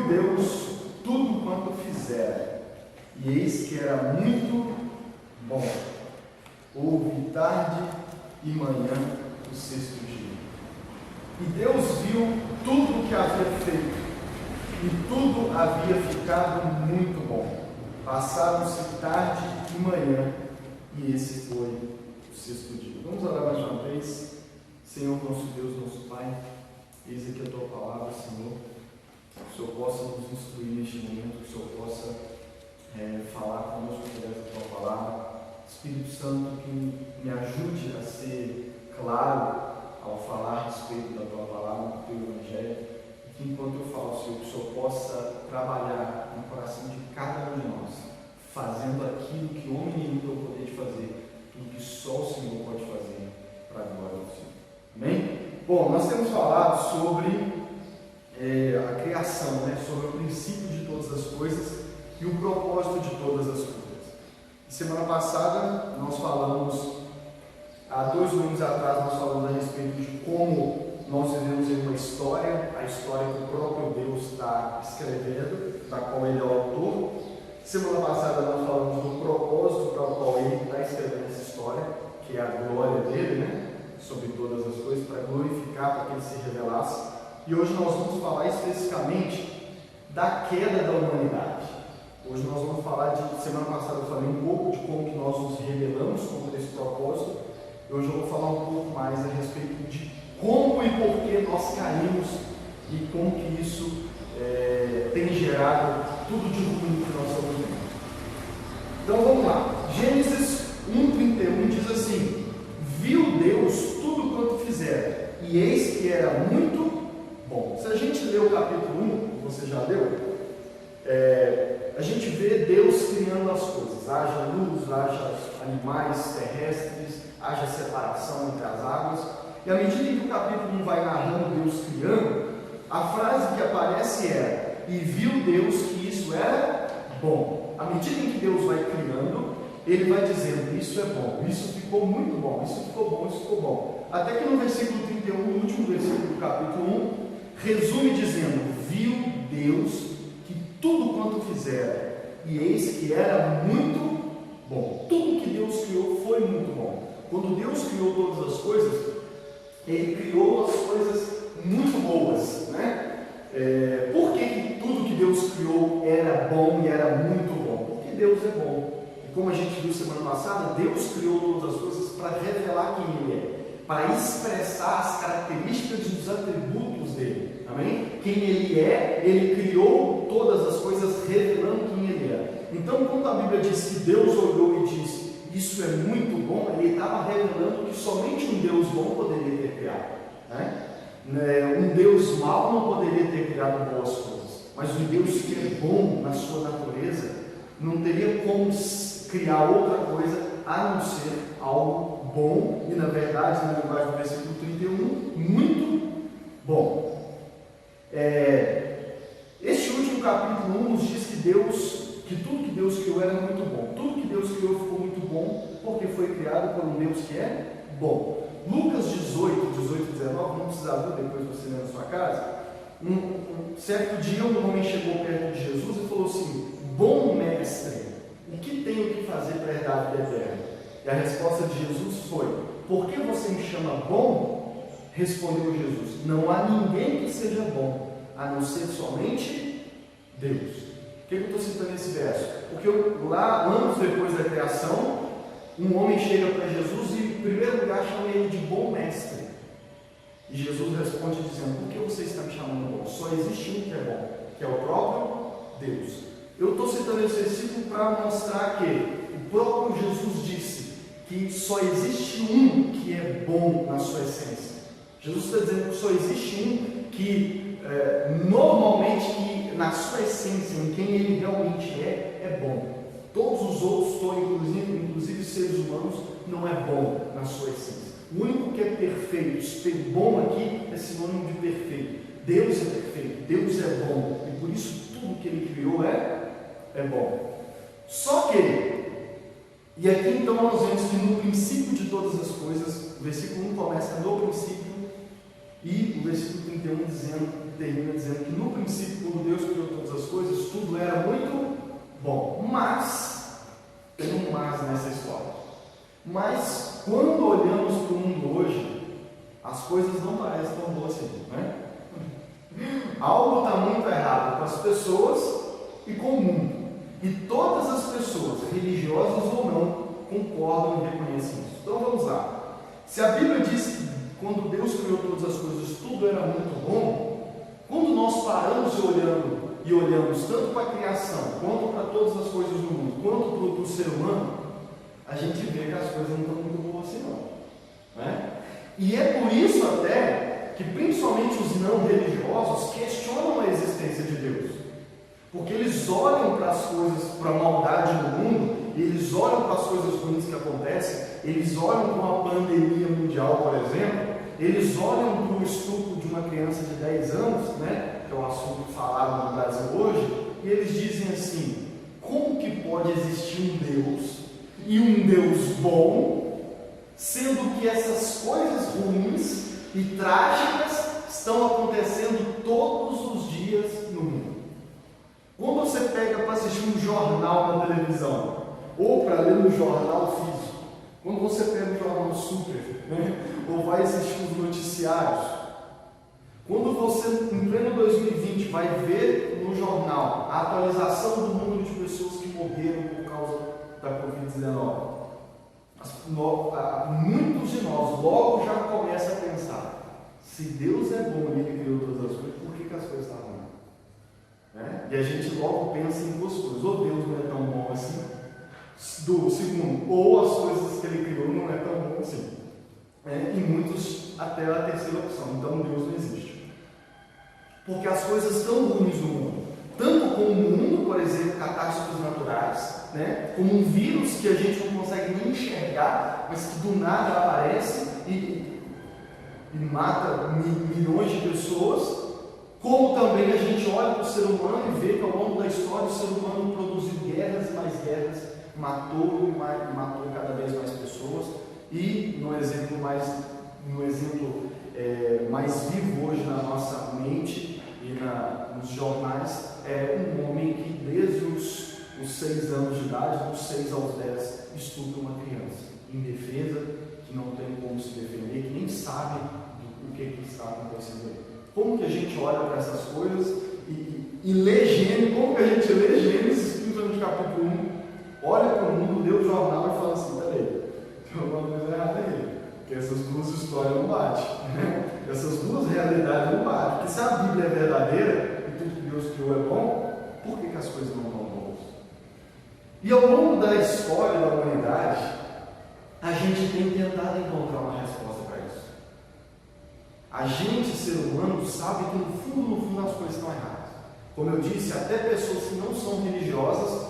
Deus tudo quanto fizera, e eis que era muito bom. Houve tarde e manhã o sexto dia. E Deus viu tudo o que havia feito, e tudo havia ficado muito bom. Passaram-se tarde e manhã, e esse foi o sexto dia. Vamos orar mais uma vez. Senhor, nosso Deus, nosso Pai, eis aqui a Tua palavra, Senhor. Que o Senhor possa nos instruir neste momento, que o Senhor possa falar conosco através da Tua palavra. Espírito Santo, que me ajude a ser claro ao falar a respeito da Tua palavra, do Teu Evangelho, e que enquanto eu falo, Senhor, que o Senhor possa trabalhar no coração de cada um de nós, fazendo aquilo que homem nenhum tem o poder de fazer, tudo que só o Senhor pode fazer para a glória do Senhor. Amém? Bom, nós temos falado sobre a criação, sobre o princípio de todas as coisas e o propósito de todas as coisas. Semana passada nós falamos, há 2 domingos atrás nós falamos a respeito de como nós vivemos em uma história, a história que o próprio Deus está escrevendo, da qual Ele é o autor. Semana passada nós falamos do propósito para o qual Ele está escrevendo essa história, que é a glória dele, sobre todas as coisas, para glorificar, para que Ele se revelasse. E hoje nós vamos falar especificamente da queda da humanidade. Hoje nós vamos falar semana passada eu falei um pouco de como que nós nos rebelamos contra esse propósito. E hoje eu vou falar um pouco mais a respeito de como e por que nós caímos e como que isso tem gerado tudo de ruim que nós estamos vivendo. Então vamos lá. Gênesis 1:31 diz assim: viu Deus tudo quanto fizera, e eis que era muito bom. Se a gente ler o capítulo 1, você já leu? A gente vê Deus criando as coisas, haja luz, haja animais terrestres, haja separação entre as águas, e à medida que o capítulo 1 vai narrando Deus criando, a frase que aparece é: e viu Deus que isso era bom. À medida em que Deus vai criando, Ele vai dizendo: isso é bom, isso ficou muito bom, isso ficou bom, isso ficou bom. Até que no versículo 31, no último versículo do capítulo 1, resume dizendo: viu Deus tudo quanto fizera, e eis que era muito bom. Tudo que Deus criou foi muito bom. Quando Deus criou todas as coisas, Ele criou as coisas muito boas, Por que tudo que Deus criou era bom e era muito bom? Porque Deus é bom. E como a gente viu semana passada, Deus criou todas as coisas para revelar quem Ele é, para expressar as características e os atributos dele. Amém? Quem Ele é, Ele criou todas as coisas revelando quem Ele é. Então, quando a Bíblia diz que Deus olhou e disse: isso é muito bom, Ele estava revelando que somente um Deus bom poderia ter criado. Um Deus mau não poderia ter criado boas coisas. Mas um Deus que é bom na sua natureza não teria como criar outra coisa a não ser algo bom, e na verdade, na linguagem do versículo 31, muito bom. Este último capítulo 1 nos diz que tudo que Deus criou era muito bom. Tudo que Deus criou ficou muito bom, porque foi criado por um Deus que é bom. Lucas 18, 19, não precisa abrir, depois você lê na sua casa. Certo dia um homem chegou perto de Jesus e falou assim: bom mestre, o que tenho que fazer para herdar a vida eterna? E a resposta de Jesus foi: por que você me chama bom? Respondeu Jesus: não há ninguém que seja bom, a não ser somente Deus. Por que eu estou citando esse verso? Porque lá, anos depois da criação, um homem chega para Jesus e, em primeiro lugar, chama ele de bom mestre. E Jesus responde dizendo: por que você está me chamando bom? Só existe um que é bom, que é o próprio Deus. Eu estou citando esse versículo para mostrar que o próprio Jesus disse que só existe um que é bom na sua essência. Jesus está dizendo que só existe um que normalmente, que na sua essência, em quem Ele realmente é bom. Todos os outros, inclusive seres humanos, não é bom na sua essência. O único que é perfeito, ser bom aqui é sinônimo de perfeito. Deus é perfeito, Deus é bom, e por isso tudo que Ele criou é bom. Só que, e aqui então nós vemos que no princípio de todas as coisas, o versículo 1 começa no princípio, e o versículo 31 termina dizendo que no princípio, quando Deus criou todas pessoas e com o mundo. E todas as pessoas, religiosas ou não, concordam e reconhecem isso. Então vamos lá. Se a Bíblia diz que quando Deus criou todas as coisas, tudo era muito bom, quando nós paramos e olhamos tanto para a criação, quanto para todas as coisas do mundo, quanto para o ser humano, a gente vê que as coisas não estão muito boas assim não. Né? E é por isso até que principalmente os não religiosos questionam a existência de Deus. Porque eles olham para as coisas, para a maldade no mundo, eles olham para as coisas ruins que acontecem, eles olham para uma pandemia mundial, por exemplo, eles olham para o estupro de uma criança de 10 anos, né, que é um assunto falado no Brasil hoje, e eles dizem assim: como que pode existir um Deus, e um Deus bom, sendo que essas coisas ruins e trágicas estão acontecendo todos os dias no mundo? Quando você pega para assistir um jornal na televisão, ou para ler um jornal físico, quando você pega um jornal super, né, ou vai assistir os noticiários, quando você, em pleno 2020, vai ver no jornal a atualização do número de pessoas que morreram por causa da Covid-19, muitos de nós logo já começam a pensar: se Deus é bom e Ele criou todas as coisas, por que as coisas estavam ruins? Né? E a gente logo pensa em duas coisas: ou Deus não é tão bom assim, segundo, ou as coisas que Ele criou não é tão bom assim. E muitos até a terceira opção: então Deus não existe. Porque as coisas estão ruins no mundo, tanto como o mundo, por exemplo, catástrofes naturais, né? Como um vírus que a gente não consegue nem enxergar, mas que do nada aparece e mata milhões de pessoas. Como também a gente olha para o ser humano e vê que ao longo da história o ser humano produziu guerras e mais guerras, matou cada vez mais pessoas. E no exemplo mais vivo hoje na nossa mente e nos jornais, é um homem que desde os 6 anos de idade, dos 6 aos 10, estupra uma criança indefesa, que não tem como se defender, que nem sabe o que está acontecendo aí. Como que a gente olha para essas coisas e lê Gênesis, como que a gente lê Gênesis, principalmente capítulo 1, olha para o mundo, lê o jornal e fala assim: peraí, tem alguma coisa errada aí, porque essas duas histórias não batem, né? Essas duas realidades não batem. Porque se a Bíblia é verdadeira e tudo que Deus criou é bom, por que as coisas não estão boas? E ao longo da história da humanidade, a gente tem tentado encontrar uma resposta para isso. A gente, ser humano, sabe que no fundo as coisas estão erradas. Como eu disse, até pessoas que não são religiosas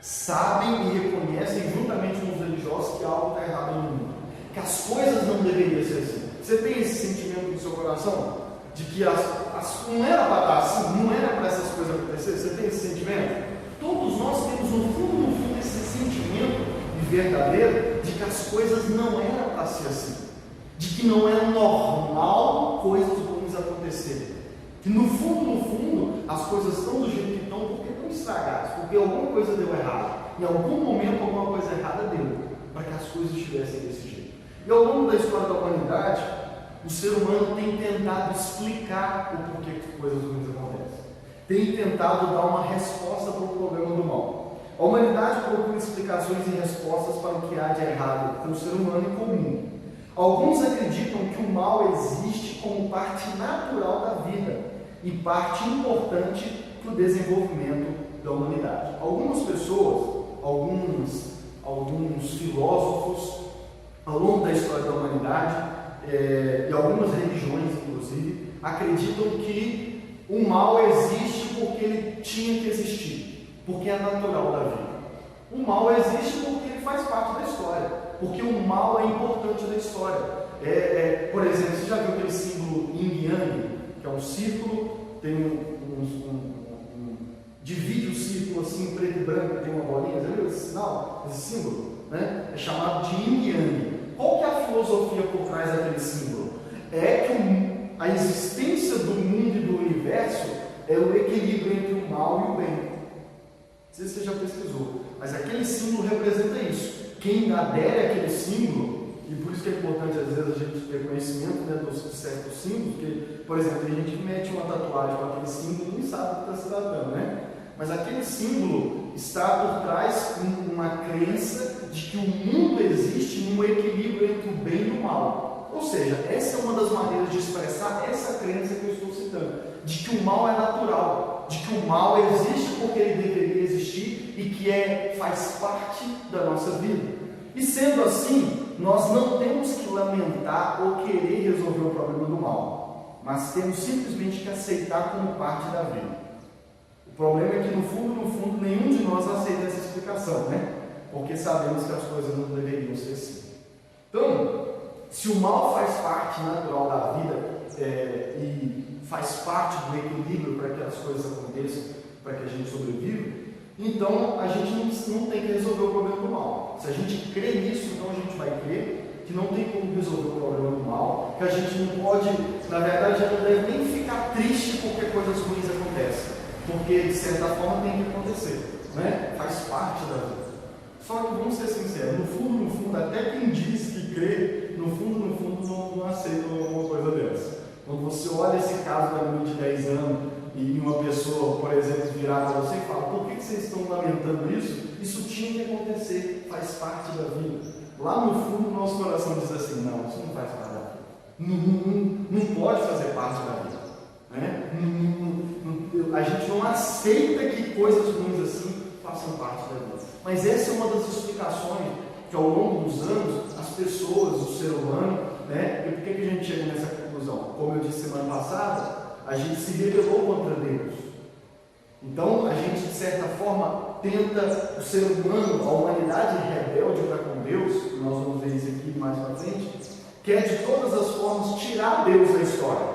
sabem e reconhecem, juntamente com os religiosos, que algo está errado no mundo, que as coisas não deveriam ser assim. Você tem esse sentimento no seu coração de que não era para estar assim, não era para essas coisas acontecerem? Você tem esse sentimento? Todos nós temos no fundo esse sentimento verdadeiro de que as coisas não eram para ser assim, de que não é normal coisas ruins acontecerem, que no fundo as coisas estão do jeito que estão porque estão estragadas, porque alguma coisa deu errado, em algum momento alguma coisa errada deu para que as coisas estivessem desse jeito. E ao longo da história da humanidade, o ser humano tem tentado explicar o porquê que coisas ruins acontecem, tem tentado dar uma resposta para o problema do mal. A humanidade procura explicações e respostas para o que há de errado com o ser humano e com o mundo. Alguns acreditam que o mal existe como parte natural da vida e parte importante para o desenvolvimento da humanidade. Algumas pessoas, alguns filósofos, ao longo da história da humanidade, e algumas religiões, inclusive, acreditam que o mal existe porque ele tinha que existir, porque é natural da vida. O mal existe porque ele faz parte da história, porque o mal é importante da história. Por exemplo, você já viu aquele símbolo Yin Yang, que é um círculo, tem divide o círculo assim, preto e branco, tem uma bolinha, já viu esse sinal, esse símbolo? Né? É chamado de Yin Yang. Qual que é a filosofia por trás daquele símbolo? É que a existência do mundo e do universo é o equilíbrio entre o mal e o bem. Não sei se você já pesquisou, mas aquele símbolo representa isso. Quem adere àquele símbolo e por isso que é importante às vezes a gente ter conhecimento, né, dos certos símbolos, porque, por exemplo, a gente mete uma tatuagem com aquele símbolo e nem sabe o que está se tratando, né? Mas aquele símbolo está por trás uma crença de que o mundo existe num equilíbrio entre o bem e o mal. Ou seja, essa é uma das maneiras de expressar essa crença que eu estou citando, de que o mal é natural, de que o mal existe porque ele deveria existir e que faz parte da nossa vida. E sendo assim, nós não temos que lamentar ou querer resolver o problema do mal, mas temos simplesmente que aceitar como parte da vida. O problema é que no fundo, nenhum de nós aceita essa explicação, né? Porque sabemos que as coisas não deveriam ser assim. Então, se o mal faz parte natural da vida e faz parte do equilíbrio para que as coisas aconteçam, para que a gente sobreviva, então a gente não tem que resolver o problema do mal. Se a gente crê nisso, então a gente vai crer que não tem como resolver o problema do mal, que a gente não pode, na verdade, já não deve nem ficar triste porque coisas ruins acontecem, porque de certa forma tem que acontecer, né? Faz parte da vida. Só que vamos ser sinceros, no fundo, até quem diz que crê, no fundo, não aceita uma coisa dessa. Quando você olha esse caso da menina de 10 anos e uma pessoa, por exemplo, virar para você e fala: por que vocês estão lamentando isso? Isso tinha que acontecer, faz parte da vida. Lá no fundo, nosso coração diz assim: não, isso não faz parte da vida. Não pode fazer parte da vida. Né? A gente não aceita que coisas ruins assim façam parte da vida. Mas essa é uma das explicações que ao longo dos anos as pessoas, o ser humano, né? E por que a gente chega nessa conclusão? Como eu disse semana passada, a gente se rebelou contra Deus. Então a gente de certa forma tenta, o ser humano, a humanidade rebelde para com Deus, e nós vamos ver isso aqui mais para frente, quer de todas as formas tirar Deus da história.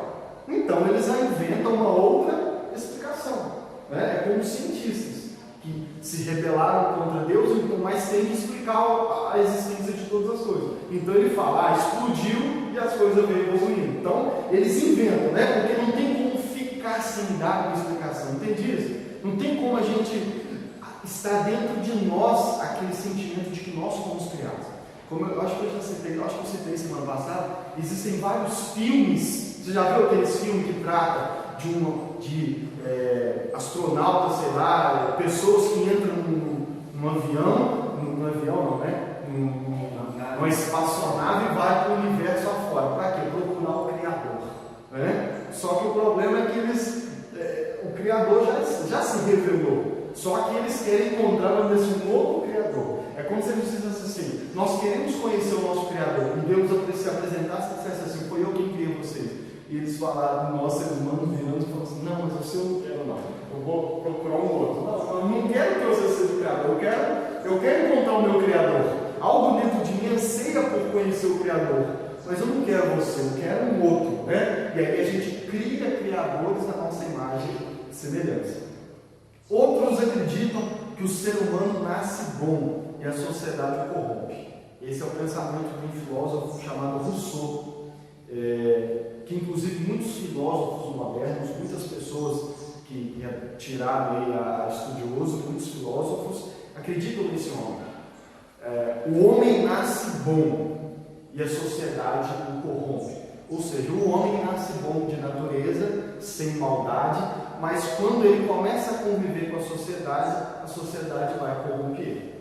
Então eles inventam uma outra explicação, né? É como cientistas que se rebelaram contra Deus, então, mas tem que explicar a existência de todas as coisas. Então ele fala: explodiu e as coisas veio evoluindo. Então eles inventam, né? Porque não tem como ficar sem dar uma explicação, entende isso? Não tem como a gente estar dentro de nós aquele sentimento de que nós fomos criados. Como eu acho que eu citei semana passada, existem vários filmes. Você já viu aqueles filmes que tratam de astronautas, sei lá, pessoas que entram num avião, numa espaçonave e vai para o universo afora. Para quê? Procurar o Criador. Né? Só que o problema é que o Criador já se revelou. Só que eles querem encontrar um novo Criador. É como se eles dissessem assim: nós queremos conhecer o nosso Criador. E Deus se apresentasse e dissesse assim: foi eu quem criei vocês. E eles falaram: nós seres humanos viramos e falamos assim: não, mas você eu não quero não, eu vou procurar um outro. Não, eu não quero que você seja o Criador, eu quero encontrar o meu Criador. Algo dentro de mim anseia por conhecer o Criador, mas eu não quero você, eu quero um outro, né? E aí a gente cria criadores da nossa imagem e semelhança. Outros acreditam que o ser humano nasce bom e a sociedade o corrompe. Esse é o pensamento de um filósofo chamado Rousseau, que inclusive muitos filósofos modernos, muitas pessoas que tiraram aí a estudioso, muitos filósofos acreditam nesse homem. O homem nasce bom e a sociedade o corrompe. Ou seja, o homem nasce bom de natureza, sem maldade, mas quando ele começa a conviver com a sociedade vai corromper ele.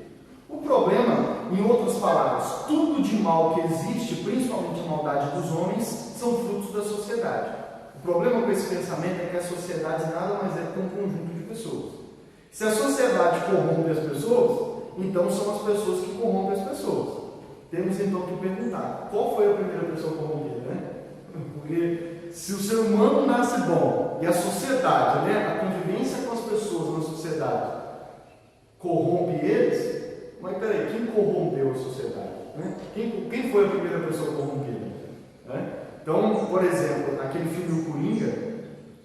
O problema, em outras palavras, tudo de mal que existe, principalmente a maldade dos homens, são frutos da sociedade. O problema com esse pensamento é que a sociedade nada mais é que um conjunto de pessoas. Se a sociedade corrompe as pessoas, então são as pessoas que corrompem as pessoas. Temos então que perguntar: qual foi a primeira pessoa corrompida, né? Porque se o ser humano nasce bom e a sociedade, né, a convivência com as pessoas na sociedade corrompe eles, mas peraí, quem corrompeu a sociedade? Né? Quem foi a primeira pessoa corrompida? Né? Então, por exemplo, aquele filme O Coringa,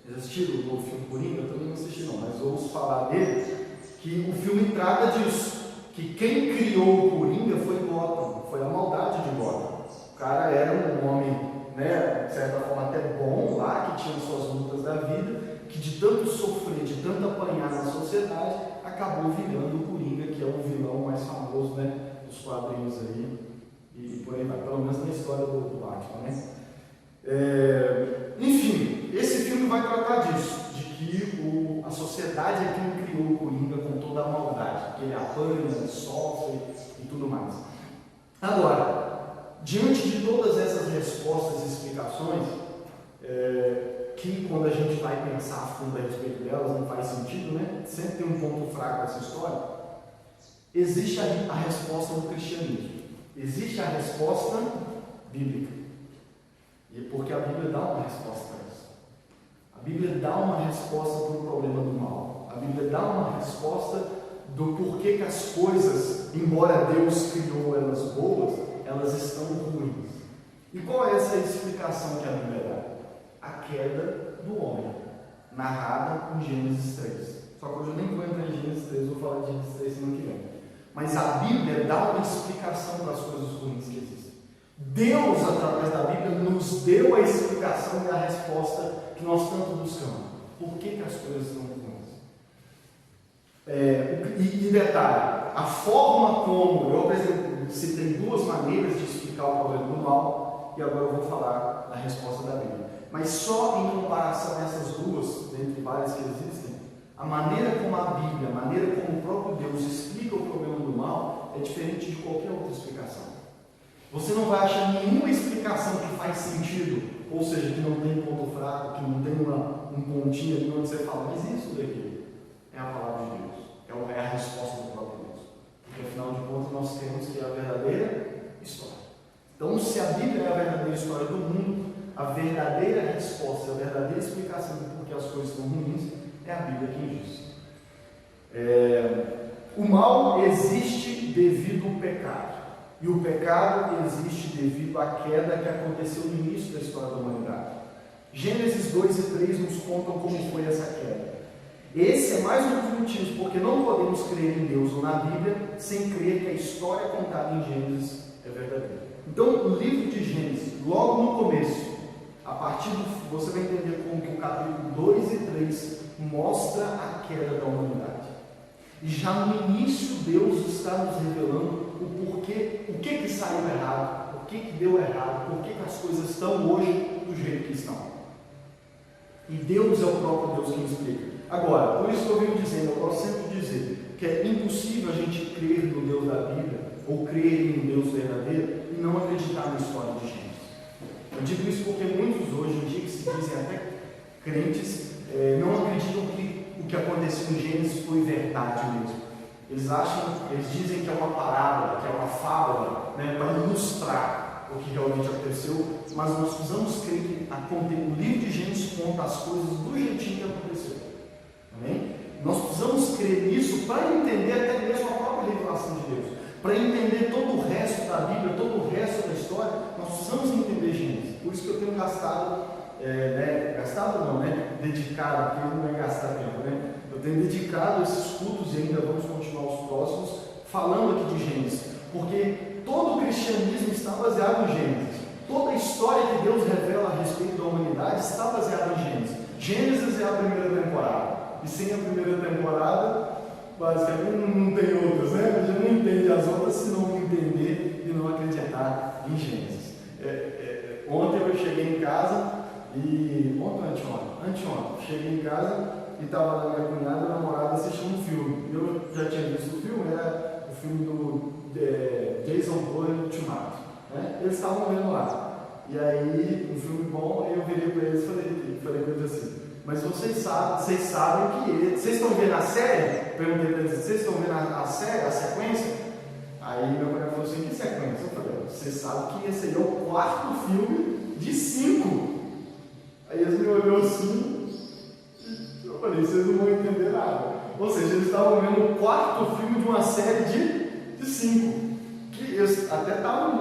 vocês assistiram o filme Coringa? Eu também não assisti não, mas ouço falar dele, que o filme trata disso, que quem criou o Coringa foi Gotham, foi a maldade de Gotham. O cara era um homem, né, de certa forma até bom lá, que tinha suas lutas da vida, que de tanto sofrer, de tanto apanhar na sociedade, acabou virando o Coringa, que é o vilão mais famoso, né, dos quadrinhos aí E por aí vai, pelo menos na história do Batman, né? Enfim, esse filme vai tratar disso, de que a sociedade é quem criou o Coringa com toda a maldade, que ele apanha, ele sofre e tudo mais. Agora, diante de todas essas respostas e explicações, que quando a gente vai pensar a fundo a respeito delas não faz sentido, né? Sempre tem um ponto fraco essa história. Existe a resposta do cristianismo, existe a resposta bíblica, e porque a Bíblia dá uma resposta para isso. A Bíblia dá uma resposta para o problema do mal. A Bíblia dá uma resposta do porquê que as coisas, embora Deus criou elas boas, elas estão ruins. E qual é essa explicação que a Bíblia dá? A queda do homem, narrada em Gênesis 3. Só que hoje eu nem vou entrar em Gênesis 3, vou falar de Gênesis 3 semana que vem. Mas a Bíblia dá uma explicação para as coisas ruins que existem. Deus, através da Bíblia, nos deu a explicação e a resposta que nós tanto buscamos. Por que as coisas estão ruins? E detalhe, a forma como eu citei duas maneiras de explicar o problema do mal, e agora eu vou falar a resposta da Bíblia. Mas só em comparação a essas duas, dentre várias que existem, a maneira como a Bíblia, a maneira como o próprio Deus explica o problema do mal é diferente de qualquer outra explicação. Você não vai achar nenhuma explicação que faz sentido, ou seja, que não tem ponto fraco, que não tem um pontinho ali onde você fala, mas isso daqui é a palavra de Deus, é a resposta do próprio Deus. Porque afinal de contas nós temos que é a verdadeira história. Então, se a Bíblia é a verdadeira história do mundo, a verdadeira resposta, a verdadeira explicação de por que as coisas são ruins, é a Bíblia quem diz. O mal existe devido ao pecado. E o pecado existe devido à queda que aconteceu no início da história da humanidade. Gênesis 2 e 3 nos contam como foi essa queda. Esse é mais um dos motivos porque não podemos crer em Deus ou na Bíblia sem crer que a história contada em Gênesis é verdadeira. Então, o livro de Gênesis, logo no começo, a partir você vai entender como que o capítulo 2 e 3 mostra a queda da humanidade. E já no início Deus está nos revelando o porquê, o que saiu errado, o que deu errado, por que as coisas estão hoje do jeito que estão. E Deus é o próprio Deus quem explica. Agora, por isso que eu venho dizendo, eu gosto sempre de dizer que é impossível a gente crer no Deus da Bíblia ou crer em um Deus verdadeiro e não acreditar na história de Gênesis. Eu digo isso porque muitos hoje em dia que se dizem até crentes não acreditam que o que aconteceu em Gênesis foi verdade mesmo. Eles dizem que é uma parábola, que é uma fábula, né, para ilustrar o que realmente aconteceu, mas nós precisamos crer que o livro de Gênesis conta as coisas do jeitinho que aconteceu. Amém? Nós precisamos crer nisso para entender até mesmo a própria revelação de Deus. Para entender todo o resto da Bíblia, todo o resto da história, nós precisamos entender Gênesis. Por isso que eu tenho dedicado, porque não é gastar tempo, né? Eu tenho dedicado esses cultos e ainda vamos continuar os próximos, falando aqui de Gênesis. Porque todo o cristianismo está baseado em Gênesis. Toda a história que Deus revela a respeito da humanidade está baseada em Gênesis. Gênesis é a primeira temporada. E sem a primeira temporada, basicamente não tem outras, né? A gente não entende as outras se não entender e não acreditar em Gênesis. Ontem eu cheguei em casa e... Anteontem, cheguei em casa e estava lá minha cunhada e a namorada assistindo um filme. Eu já tinha visto o filme, era o filme do Jason Bourne Ultimato. Né? Eles estavam vendo lá. E aí, um filme bom, aí eu virei para eles e falei para eles assim, mas vocês sabem que vocês estão vendo a série? Perguntei para eles, vocês estão vendo a série, a sequência? Aí meu pai falou assim, que sequência? Eu falei, você sabe que esse aí é o 4º filme de 5. Aí eles me olharam assim, e eu falei, vocês não vão entender nada. Ou seja, eles estavam vendo o 4º filme de uma série de 5. Que eles até estavam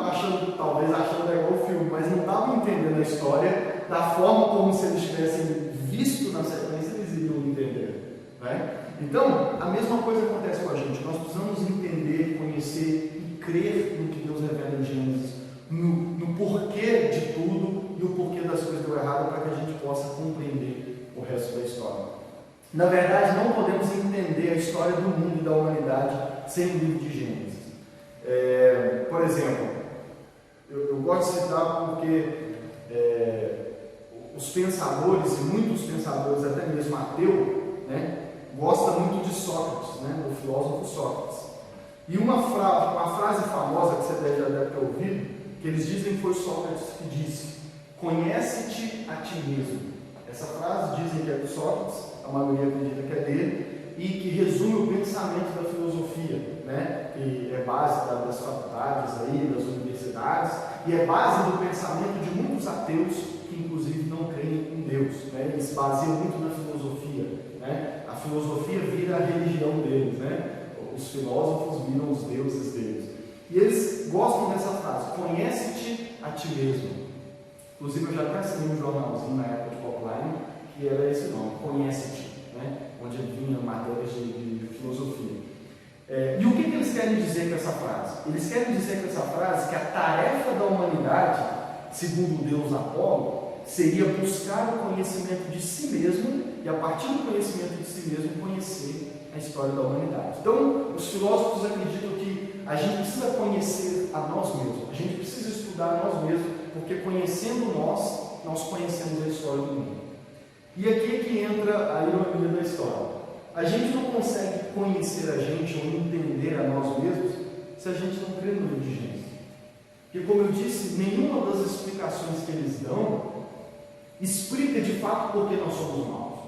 talvez achando legal o filme, mas não estavam entendendo a história da forma como se eles tivessem visto na sequência, eles iriam entender. Né? Então, a mesma coisa acontece com a gente. Nós precisamos entender, conhecer e crer no que Deus revela em Gênesis, no porquê de tudo e o porquê das coisas deu errado, para que a gente possa compreender o resto da história. Na verdade, não podemos entender a história do mundo e da humanidade sem o livro de Gênesis. Por exemplo, Eu gosto de citar porque os pensadores, e muitos pensadores, até mesmo ateu, né, gosta muito de Sócrates, né, do filósofo Sócrates. E uma frase famosa que você já deve ter ouvido, que eles dizem que foi Sócrates que disse: conhece-te a ti mesmo. Essa frase dizem que é de Sócrates, a maioria acredita que é dele, e que resume o pensamento da filosofia, né, que é base das faculdades, aí, das universidades, e é base do pensamento de muitos ateus que inclusive não creem em Deus, né? Eles se baseiam muito na filosofia, né? A filosofia vira a religião deles, né? Os filósofos viram os deuses deles. E eles gostam dessa frase: conhece-te a ti mesmo. Inclusive eu já até assinei um jornalzinho na época de Popline que era esse nome, conhece-te, né? Onde vinha matérias de filosofia. E o que eles querem dizer com essa frase? Eles querem dizer com essa frase que a tarefa da humanidade, segundo o deus Apolo, seria buscar o conhecimento de si mesmo e, a partir do conhecimento de si mesmo, conhecer a história da humanidade. Então, os filósofos acreditam que a gente precisa conhecer a nós mesmos, a gente precisa estudar a nós mesmos, porque conhecendo nós conhecemos a história do mundo. E aqui é que entra a ironia da história. A gente não consegue conhecer a gente ou entender a nós mesmos se a gente não crê no livro de Gênesis. Porque, como eu disse, nenhuma das explicações que eles dão explica de fato por que nós somos maus.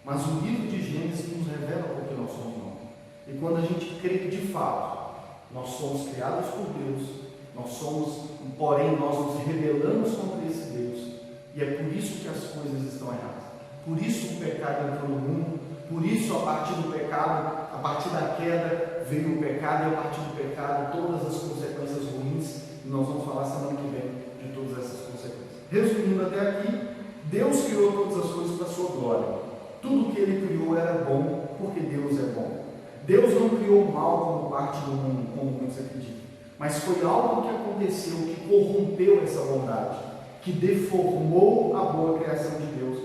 Mas o livro de Gênesis nos revela por que nós somos maus. E quando a gente crê que de fato nós somos criados por Deus, porém nós nos rebelamos contra esse Deus, e é por isso que as coisas estão erradas. Por isso o pecado entrou no mundo, por isso a partir do pecado, a partir da queda veio o pecado, e a partir do pecado todas as consequências ruins, e nós vamos falar semana que vem de todas essas consequências. Resumindo até aqui, Deus criou todas as coisas para a sua glória. Tudo que Ele criou era bom, porque Deus é bom. Deus não criou o mal como parte do mundo, como muitos acreditam, mas foi algo que aconteceu, que corrompeu essa bondade, que deformou a boa criação de Deus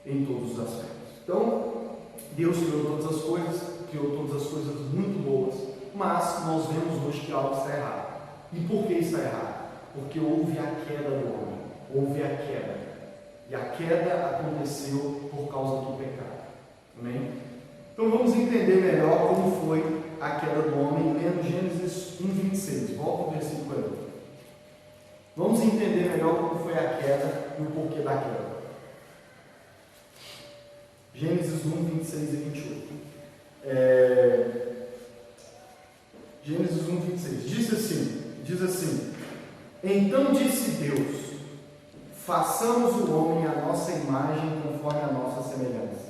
em todos os aspectos. Então, Deus criou todas as coisas muito boas, mas nós vemos hoje que algo está errado. E por que está errado? Porque houve a queda do homem, houve a queda. E a queda aconteceu por causa do pecado. Amém? Então vamos entender melhor como foi a queda do homem, lendo Gênesis 1:26. Volta ao versículo aí. Vamos entender melhor como foi a queda e o porquê da queda. Gênesis 1:26 e 28. Gênesis 1:26. Diz assim: então disse Deus: façamos o homem à nossa imagem, conforme a nossa semelhança.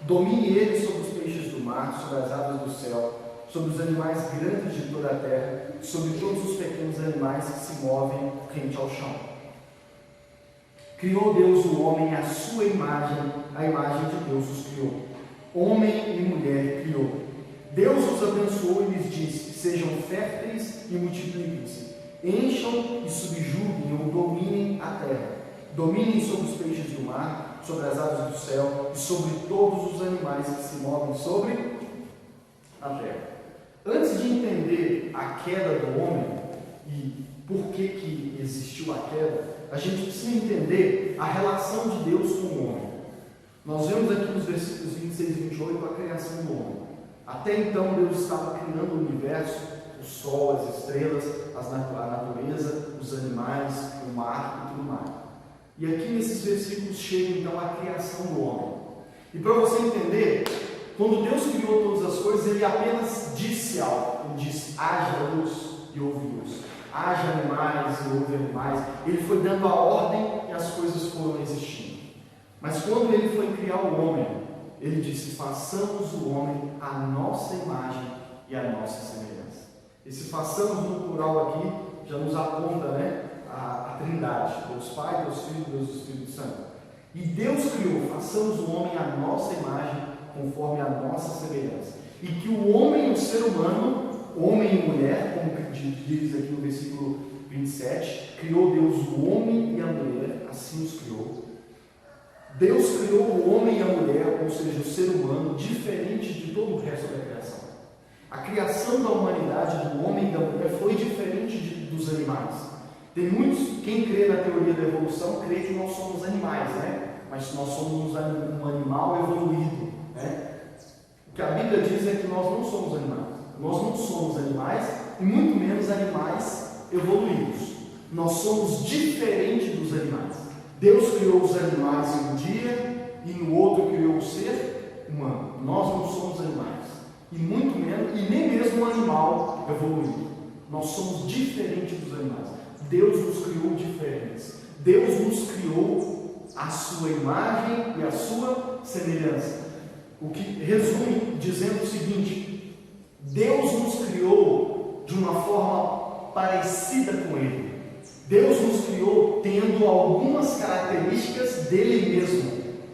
Domine ele sobre os peixes do mar, sobre as aves do céu, sobre os animais grandes de toda a terra, sobre todos os pequenos animais que se movem rente ao chão. Criou Deus o homem à sua imagem, a imagem de Deus os criou. Homem e mulher criou. Deus os abençoou e lhes disse: sejam férteis e multipliquem-se, encham e subjuguem ou dominem a terra. Dominem sobre os peixes do mar, sobre as aves do céu e sobre todos os animais que se movem sobre a terra. Antes de entender a queda do homem e por que existiu a queda, a gente precisa entender a relação de Deus com o homem. Nós vemos aqui nos versículos 26 e 28 a criação do homem. Até então Deus estava criando o universo, o sol, as estrelas, a natureza, os animais, o mar e tudo mais. E aqui nesses versículos chega então a criação do homem. E para você entender, quando Deus criou todas as coisas, Ele apenas disse algo. Ele disse: haja luz e houve luz. Haja animais e houve animais. Ele foi dando a ordem e as coisas foram existindo. Mas quando Ele foi criar o homem, Ele disse: façamos o homem à nossa imagem e à nossa semelhança. Esse façamos no plural aqui já nos aponta, né, a Trindade, Deus Pai, Deus Filho, Deus Espírito Santo. E Deus criou: façamos o homem à nossa imagem, conforme a nossa semelhança. E que o homem, o ser humano, homem e mulher, como diz aqui no versículo 27, criou Deus o homem e a mulher, assim os criou. Deus criou o homem e a mulher, ou seja, o ser humano, diferente de todo o resto da criação. A criação da humanidade, do homem e da mulher, foi diferente dos animais. Tem muitos, quem crê na teoria da evolução, crê que nós somos animais, né? Mas nós somos um animal evoluído, né? O que a Bíblia diz é que nós não somos animais. Nós não somos animais, e muito menos animais evoluídos. Nós somos diferentes dos animais. Deus criou os animais em um dia, e no outro criou o ser humano. Nós não somos animais, e muito menos, e nem mesmo um animal evoluído. Nós somos diferentes dos animais. Deus nos criou diferentes. Deus nos criou à sua imagem e à sua semelhança. O que resume dizendo o seguinte: Deus nos criou de uma forma parecida com Ele. Deus nos criou tendo algumas características dele mesmo.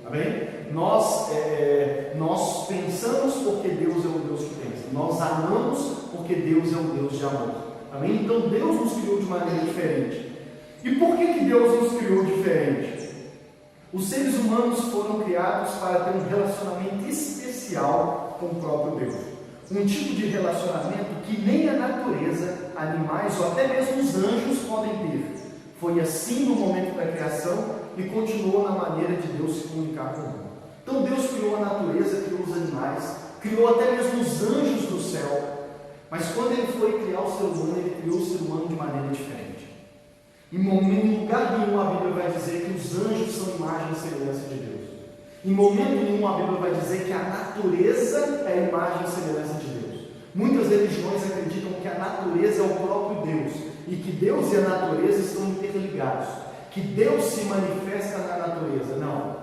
Amém? Nós pensamos porque Deus é o Deus que pensa. Nós amamos porque Deus é o Deus de amor. Amém? Então Deus nos criou de maneira diferente. E por que Deus nos criou diferente? Os seres humanos foram criados para ter um relacionamento especial com o próprio Deus. Um tipo de relacionamento que nem a natureza, animais ou até mesmo os anjos podem ter. Foi assim no momento da criação e continuou na maneira de Deus se comunicar com o mundo. Então Deus criou a natureza, criou os animais, criou até mesmo os anjos do céu. Mas quando Ele foi criar o ser humano, Ele criou o ser humano de maneira diferente. Em lugar nenhum a Bíblia vai dizer que os anjos são imagem e semelhança de Deus. Em momento nenhum a Bíblia vai dizer que a natureza é a imagem e semelhança de Deus. Muitas religiões acreditam que a natureza é o próprio Deus e que Deus e a natureza estão interligados, que Deus se manifesta na natureza. Não,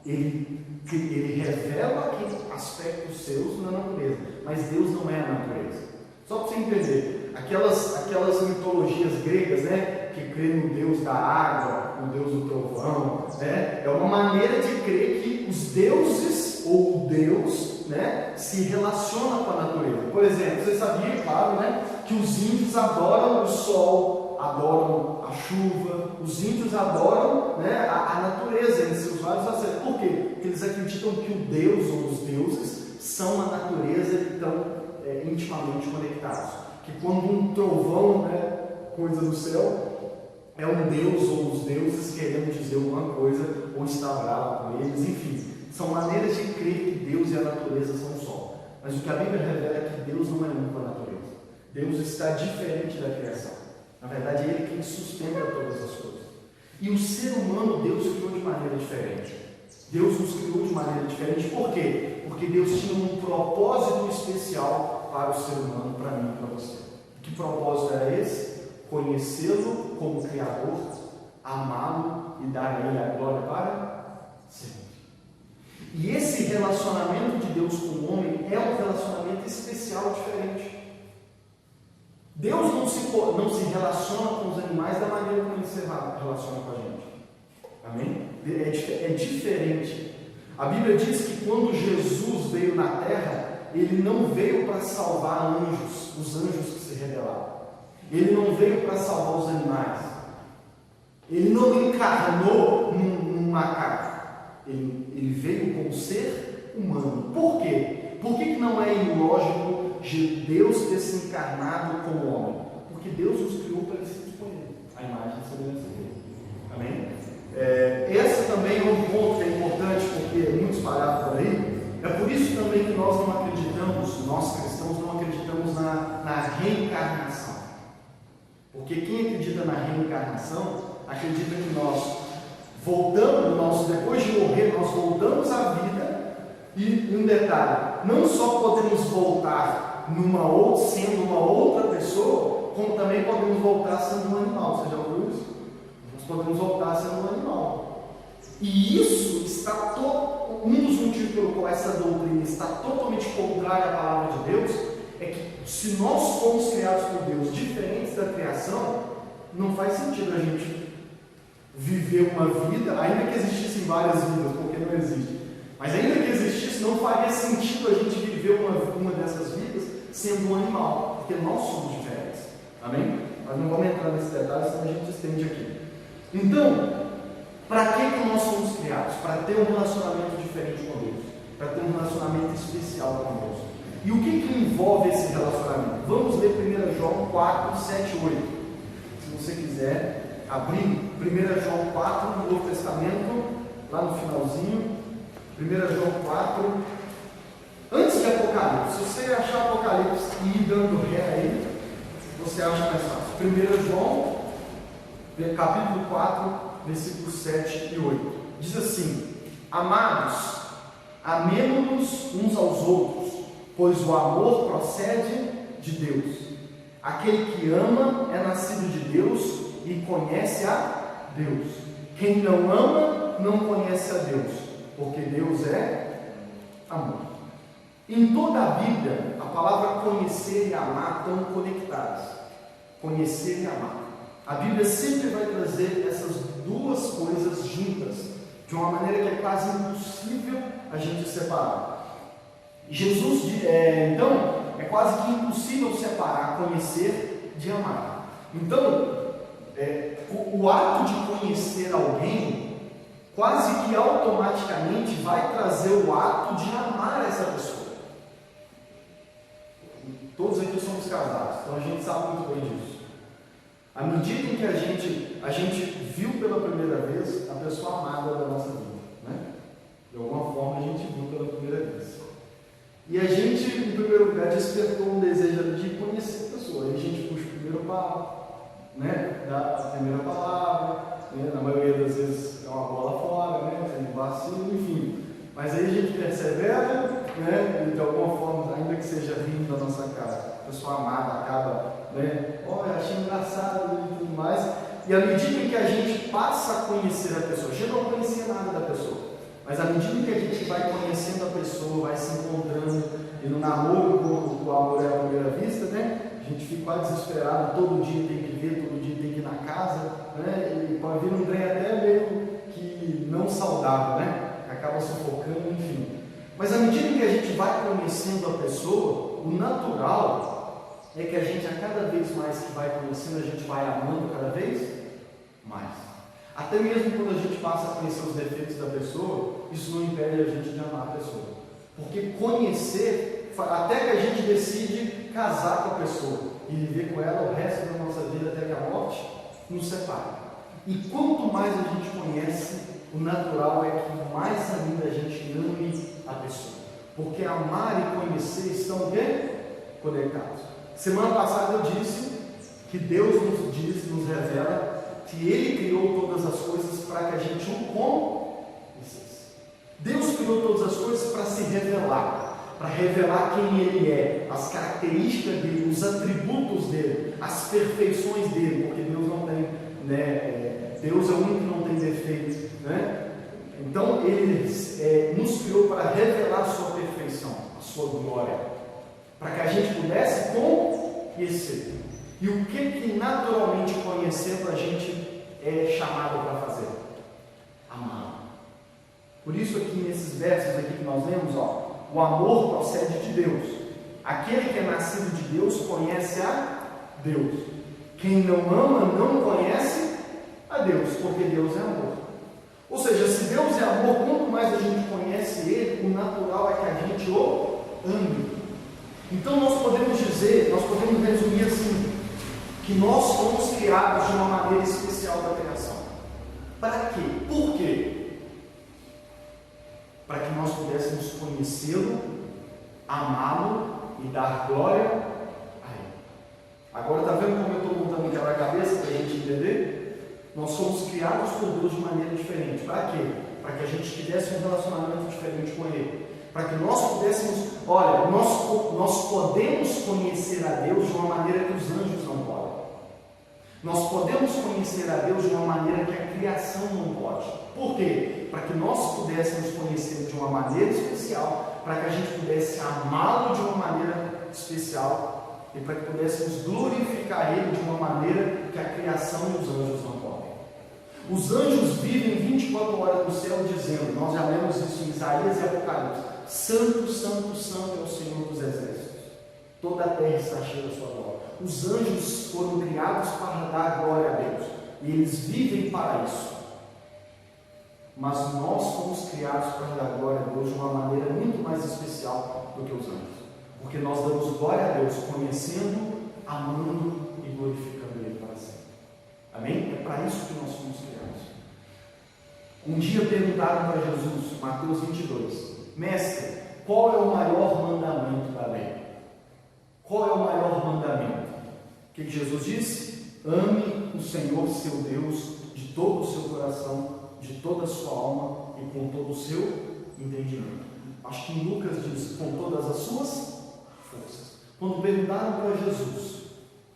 Ele revela aspectos seus na natureza, mas Deus não é a natureza. Só para você entender, aquelas mitologias gregas, né, que crê no Deus da água, no Deus do trovão, né, é uma maneira de crer que os deuses ou o Deus, né, se relaciona com a natureza. Por exemplo, você sabia, claro, né, que os índios adoram o sol, adoram a chuva, os índios adoram, né, a natureza em seus vários aspectos. Por quê? Porque eles acreditam que o Deus ou os deuses são a natureza e estão intimamente conectados. Que quando um trovão, né, coisa do céu, é um Deus ou os deuses querendo dizer alguma coisa ou está bravo com eles, enfim. São maneiras de crer que Deus e a natureza são um só. Mas o que a Bíblia revela é que Deus não é um com a natureza. Deus está diferente da criação. Na verdade, Ele é quem sustenta todas as coisas. E o ser humano, Deus criou de maneira diferente. Deus nos criou de maneira diferente. Por quê? Porque Deus tinha um propósito especial para o ser humano, para mim e para você. Que propósito era esse? Conhecê-lo como Criador, amá-lo e dar a Ele a glória para sempre. E esse relacionamento de Deus com o homem é um relacionamento especial, diferente. Deus não se relaciona com os animais da maneira como Ele se relaciona com a gente. Amém? É diferente. A Bíblia diz que quando Jesus veio na terra, Ele não veio para salvar anjos, os anjos que se rebelaram. Ele não veio para salvar os animais. Ele não encarnou num macaco. Ele veio como ser humano. Por quê? Por que não é ilógico de Deus ter se encarnado como homem? Porque Deus nos criou para Ele se disponível, a imagem e semelhança dele. Amém? Esse também é um ponto que é importante, porque é muito espalhado por aí. É por isso também que nós não acreditamos, nós cristãos não acreditamos na reencarnação. Porque quem acredita na reencarnação, acredita que nós voltamos, depois de morrer, nós voltamos à vida. E um detalhe, não só podemos voltar sendo uma outra pessoa, como também podemos voltar sendo um animal. Você já ouviu isso? Nós podemos voltar sendo um animal. E isso está um dos motivos pelo qual essa doutrina está totalmente contrária à palavra de Deus, é que se nós fomos criados por Deus diferentes da criação, não faz sentido a gente viver uma vida, ainda que existissem várias vidas, porque não existe, mas ainda que existisse, não faria sentido a gente viver uma dessas vidas sendo um animal, porque nós somos diferentes. Amém? Mas não vamos entrar nesse detalhe, senão a gente estende aqui. Então, para que nós fomos criados? Para ter um relacionamento diferente com Deus, para ter um relacionamento especial com Deus. E o que envolve esse relacionamento? Vamos ler 1 João 4, 7 e 8. Se você quiser abrir 1 João 4 no Novo Testamento, lá no finalzinho, 1 João 4, antes de Apocalipse. Se você achar Apocalipse e ir dando ré aí, você acha mais fácil. 1 João, capítulo 4, versículos 7 e 8. Diz assim: Amados, amemo-nos uns aos outros, pois o amor procede de Deus. Aquele que ama é nascido de Deus e conhece a Deus. Quem não ama não conhece a Deus, porque Deus é amor. Em toda a Bíblia, a palavra conhecer e amar estão conectadas. Conhecer e amar. A Bíblia sempre vai trazer essas duas coisas juntas, de uma maneira que é quase impossível a gente separar. Jesus, então, é quase que impossível separar conhecer de amar. Então, o ato de conhecer alguém, quase que automaticamente vai trazer o ato de amar essa pessoa. Todos aqui somos casados, então a gente sabe muito bem disso. À medida em que a gente viu pela primeira vez a pessoa amada da nossa vida, né? De alguma forma a gente viu pela primeira vez. E a gente, em primeiro lugar, despertou um desejo de conhecer a pessoa. Aí a gente puxa o primeiro papo, né? Dá a primeira palavra, né? Na maioria das vezes é uma bola fora, né? Tem um vacilo, enfim. Mas aí a gente persevera, né? E de alguma forma, ainda que seja rindo da nossa casa, a pessoa amada acaba, né? Olha, achei engraçado e tudo mais. E à medida em que a gente passa a conhecer a pessoa, a gente não conhecia nada da pessoa, mas à medida em que a gente vai conhecendo a pessoa, vai se encontrando, e no namoro, o amor é à primeira vista, né? A gente fica quase desesperado, todo dia tem que ver, todo dia tem que ir na casa, né? E pode vir um trem até meio que não saudável, né? Acaba sufocando, enfim. Mas à medida em que a gente vai conhecendo a pessoa, o natural é que a gente, a cada vez mais que vai conhecendo, a gente vai amando cada vez mais. Até mesmo quando a gente passa a conhecer os defeitos da pessoa, isso não impede a gente de amar a pessoa. Porque conhecer, até que a gente decide casar com a pessoa e viver com ela o resto da nossa vida até que a morte nos separe. E quanto mais a gente conhece, o natural é que mais ainda a gente ame a pessoa. Porque amar e conhecer estão bem conectados. Semana passada eu disse que Deus nos revela que Ele criou todas as coisas para que a gente o conhecesse. Deus criou todas as coisas para se revelar, para revelar quem Ele é, as características dele, os atributos dele, as perfeições dele, porque Deus não tem, né, Deus é o único que não tem defeitos, né? Então Ele nos criou para revelar a sua perfeição, a sua glória, para que a gente pudesse conhecer. E o que naturalmente conhecendo a gente é chamado para fazer? Amar. Por isso aqui nesses versos aqui que nós lemos, o amor procede de Deus. Aquele que é nascido de Deus conhece a Deus. Quem não ama não conhece a Deus, porque Deus é amor. Ou seja, se Deus é amor, quanto mais a gente conhece Ele, o natural é que a gente o ame. Então nós podemos dizer, nós podemos resumir assim, que nós fomos criados de uma maneira especial da criação. Para quê? Por quê? Para que nós pudéssemos conhecê-lo, amá-lo e dar glória a Ele. Agora está vendo como eu estou montando um quebra-cabeça para a gente entender? Nós somos criados por Deus de maneira diferente. Para quê? Para que a gente tivesse um relacionamento diferente com Ele. Para que nós pudéssemos, olha, nós podemos conhecer a Deus de uma maneira que os anjos não podem. Nós podemos conhecer a Deus de uma maneira que a criação não pode. Por quê? Para que nós pudéssemos conhecer de uma maneira especial, para que a gente pudesse amá-lo de uma maneira especial e para que pudéssemos glorificar Ele de uma maneira que a criação e os anjos não podem. Os anjos vivem 24 horas no céu dizendo, nós já lemos isso em Isaías e Apocalipse, Santo, Santo, Santo é o Senhor dos Exércitos. Toda a terra está cheia da sua glória. Os anjos foram criados para dar glória a Deus. E eles vivem para isso. Mas nós fomos criados para dar glória a Deus de uma maneira muito mais especial do que os anjos. Porque nós damos glória a Deus conhecendo, amando e glorificando Ele para sempre. Amém? para isso que nós somos criados. Um dia perguntaram para Jesus, Mateus 22, Mestre, qual é o maior mandamento da lei? Qual é o maior mandamento? O que Jesus disse? Ame o Senhor seu Deus de todo o seu coração, de toda a sua alma e com todo o seu entendimento. Acho que em Lucas diz, com todas as suas forças. Quando perguntaram para Jesus,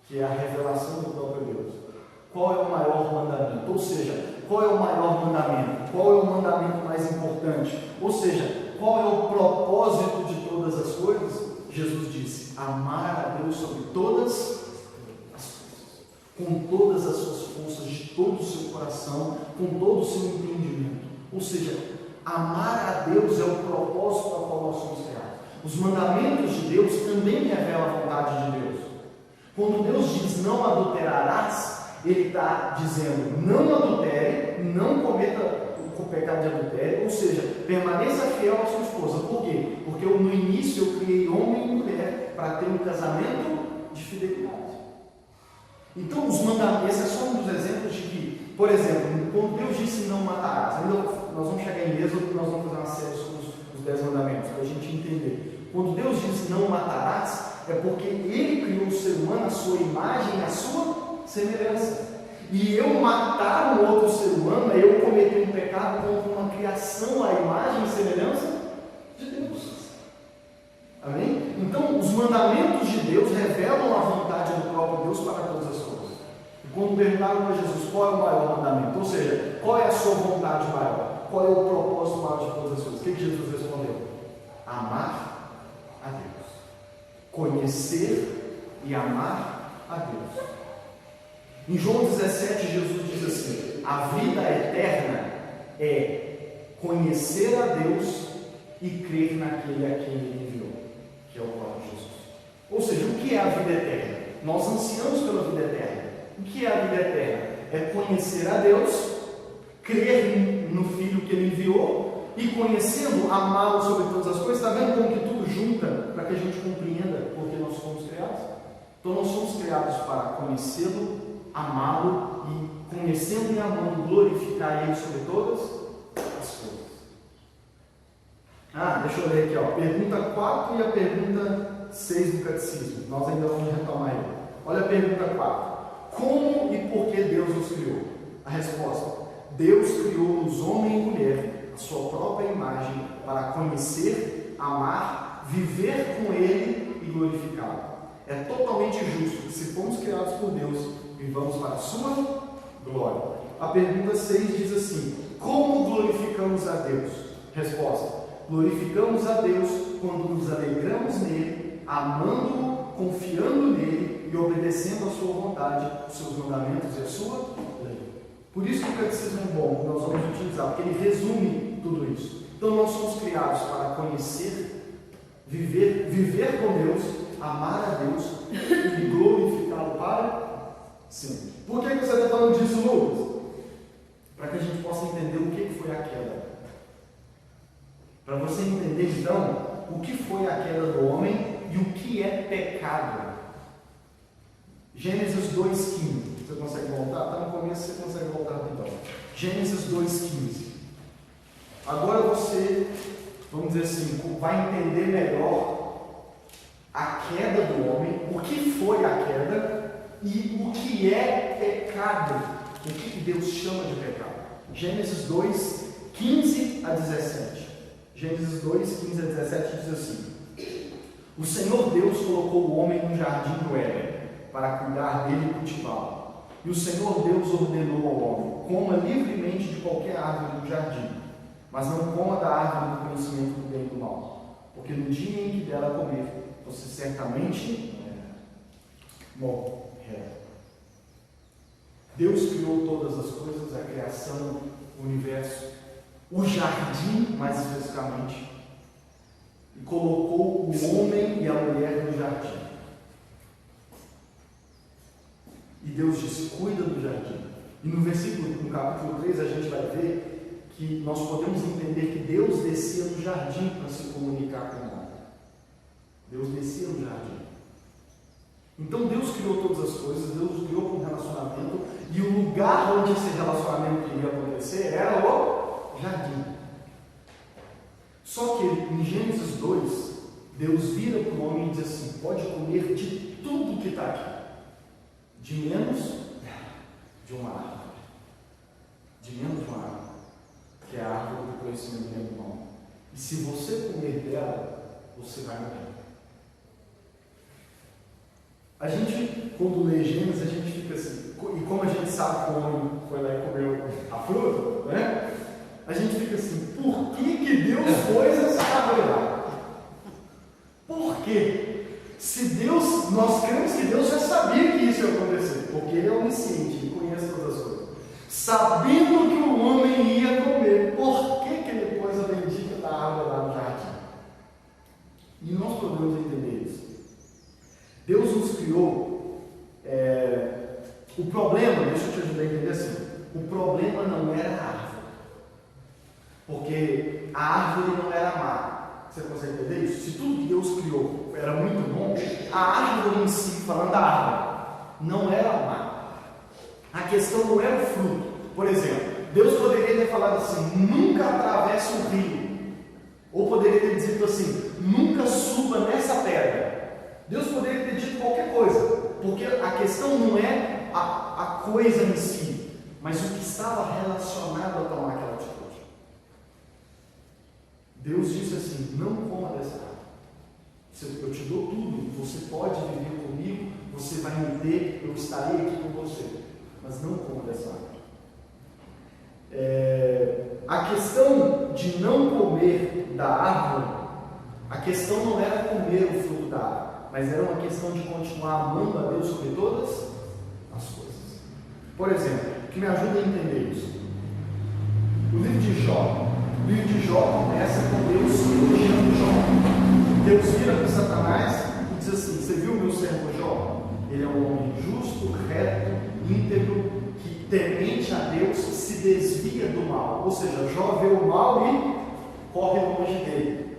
que é a revelação do próprio Deus, qual é o maior mandamento? Ou seja, qual é o maior mandamento? Qual é o mandamento mais importante? Ou seja, qual é o propósito de todas as coisas? Jesus disse, amar a Deus sobre todas as coisas, com todas as suas forças, de todo o seu coração, com todo o seu entendimento. Ou seja, amar a Deus é o propósito para o qual nós somos criados. Os mandamentos de Deus também revelam a vontade de Deus. Quando Deus diz não adulterarás, Ele está dizendo não adultere, não cometa o pecado de adultério, ou seja, permaneça fiel à sua esposa. Por quê? Porque no início eu criei homem e mulher para ter um casamento de fidelidade. Então, os mandamentos, esse é só um dos exemplos de que, por exemplo, quando Deus disse não matarás, nós vamos chegar em Êxodo, nós vamos fazer uma série sobre os 10 mandamentos, para a gente entender. Quando Deus disse não matarás, é porque Ele criou o ser humano à sua imagem e à sua semelhança. E eu matar um outro ser humano é eu cometer um pecado contra uma criação à imagem e semelhança de Deus. Amém? Então, os mandamentos de Deus revelam a vontade do próprio Deus para todas as coisas. E quando perguntaram para Jesus qual é o maior mandamento, ou seja, qual é a sua vontade maior, qual é o propósito maior de todas as coisas, o que Jesus respondeu? Amar a Deus. Conhecer e amar a Deus. Em João 17, Jesus diz assim, a vida eterna é conhecer a Deus e crer naquele a quem Ele enviou, que é o próprio Jesus. Ou seja, o que é a vida eterna? Nós ansiamos pela vida eterna. O que é a vida eterna? É conhecer a Deus, crer no Filho que Ele enviou e conhecendo, amá-lo sobre todas as coisas. Está vendo como que tudo junta para que a gente compreenda porque nós fomos criados? Então nós somos criados para conhecê-lo, amá-lo e, conhecendo e amando, glorificar Ele sobre todas as coisas. Deixa eu ler aqui, ó, pergunta 4 e a pergunta 6 do catecismo. Nós ainda vamos retomar ele. Olha a pergunta 4. Como e por que Deus os criou? A resposta: Deus criou-nos homem e mulher, a sua própria imagem, para conhecer, amar, viver com Ele e glorificá-lo. É totalmente justo que, se fomos criados por Deus, vivamos para a sua glória. A pergunta 6 diz assim: como glorificamos a Deus? Resposta: glorificamos a Deus quando nos alegramos nele, amando-o, confiando nele e obedecendo a sua vontade, os seus mandamentos e a sua lei. Por isso que o catecismo é bom, nós vamos utilizar, porque ele resume tudo isso. Então nós somos criados para conhecer, viver com Deus, amar a Deus e glorificá-lo para sempre. Por que você está falando disso, Lucas? Para que a gente possa entender o que foi a queda. Para você entender, então, o que foi a queda do homem e o que é pecado. Gênesis 2,15. Você consegue voltar? Está no começo, você consegue voltar então. Gênesis 2,15. Agora você, vamos dizer assim, vai entender melhor a queda do homem, o que foi a queda e o que é pecado, o que Deus chama de pecado. Gênesis 2, 15 a 17. Gênesis 2, 15 a 17 diz assim: o Senhor Deus colocou o homem no jardim do Éden, para cuidar dele e cultivá-lo. E o Senhor Deus ordenou ao homem: coma livremente de qualquer árvore do jardim, mas não coma da árvore do conhecimento do bem e do mal, porque no dia em que dela comer, você certamente morrerá. Deus criou todas as coisas, a criação, o universo, o jardim, mais especificamente, e colocou o homem e a mulher no jardim. E Deus disse: cuida do jardim. E no capítulo 3, a gente vai ver que nós podemos entender que Deus descia no jardim para se comunicar com o homem. Deus descia no jardim. Então Deus Deus criou todas as coisas, Deus criou com relacionamento, e o lugar onde esse relacionamento iria acontecer era o jardim. Só que em Gênesis 2, Deus vira para o homem e diz assim: pode comer de tudo que está aqui, de menos de uma árvore. De menos de uma árvore, que é a árvore do conhecimento do bem e do mal. E se você comer dela, você vai morrer. A gente, quando lê Gênesis, a gente fica assim, e como a gente sabe que o homem foi lá e comeu a fruta, né? A gente fica assim, por que Deus pôs essa árvore lá? Por quê? Se Deus, nós cremos que Deus já sabia que isso ia acontecer, porque Ele é onisciente, Ele conhece todas as coisas. Sabendo que o homem ia comer, por que Ele pôs a bendita da árvore lá no jardim? E nós podemos entender isso. Deus nos criou. O problema, deixa eu te ajudar a entender assim: o problema não era a árvore, porque a árvore não era má. Você consegue entender isso? Se tudo que Deus criou era muito bom, a árvore em si, falando da árvore, não era má. A questão não era o fruto. Por exemplo, Deus poderia ter falado assim: nunca atravesse o rio. Ou poderia ter dito assim: nunca suba nessa pedra. Deus poderia ter dito qualquer coisa, porque a questão não é a coisa em si, mas o que estava relacionado a tomar aquela atitude. Deus disse assim: não coma dessa árvore. Eu te dou tudo, você pode viver comigo, você vai me ter, eu estarei aqui com você, mas não coma dessa árvore. A questão de não comer da árvore, a questão não era comer o fruto da árvore, mas era uma questão de continuar amando a Deus sobre todas as coisas. Por exemplo, o que me ajuda a entender isso? O livro de Jó. O livro de Jó começa com Deus elogiando Jó. Deus vira para Satanás e diz assim: você viu o meu servo Jó? Ele é um homem justo, reto, íntegro, que temente a Deus se desvia do mal. Ou seja, Jó vê o mal e corre longe dele.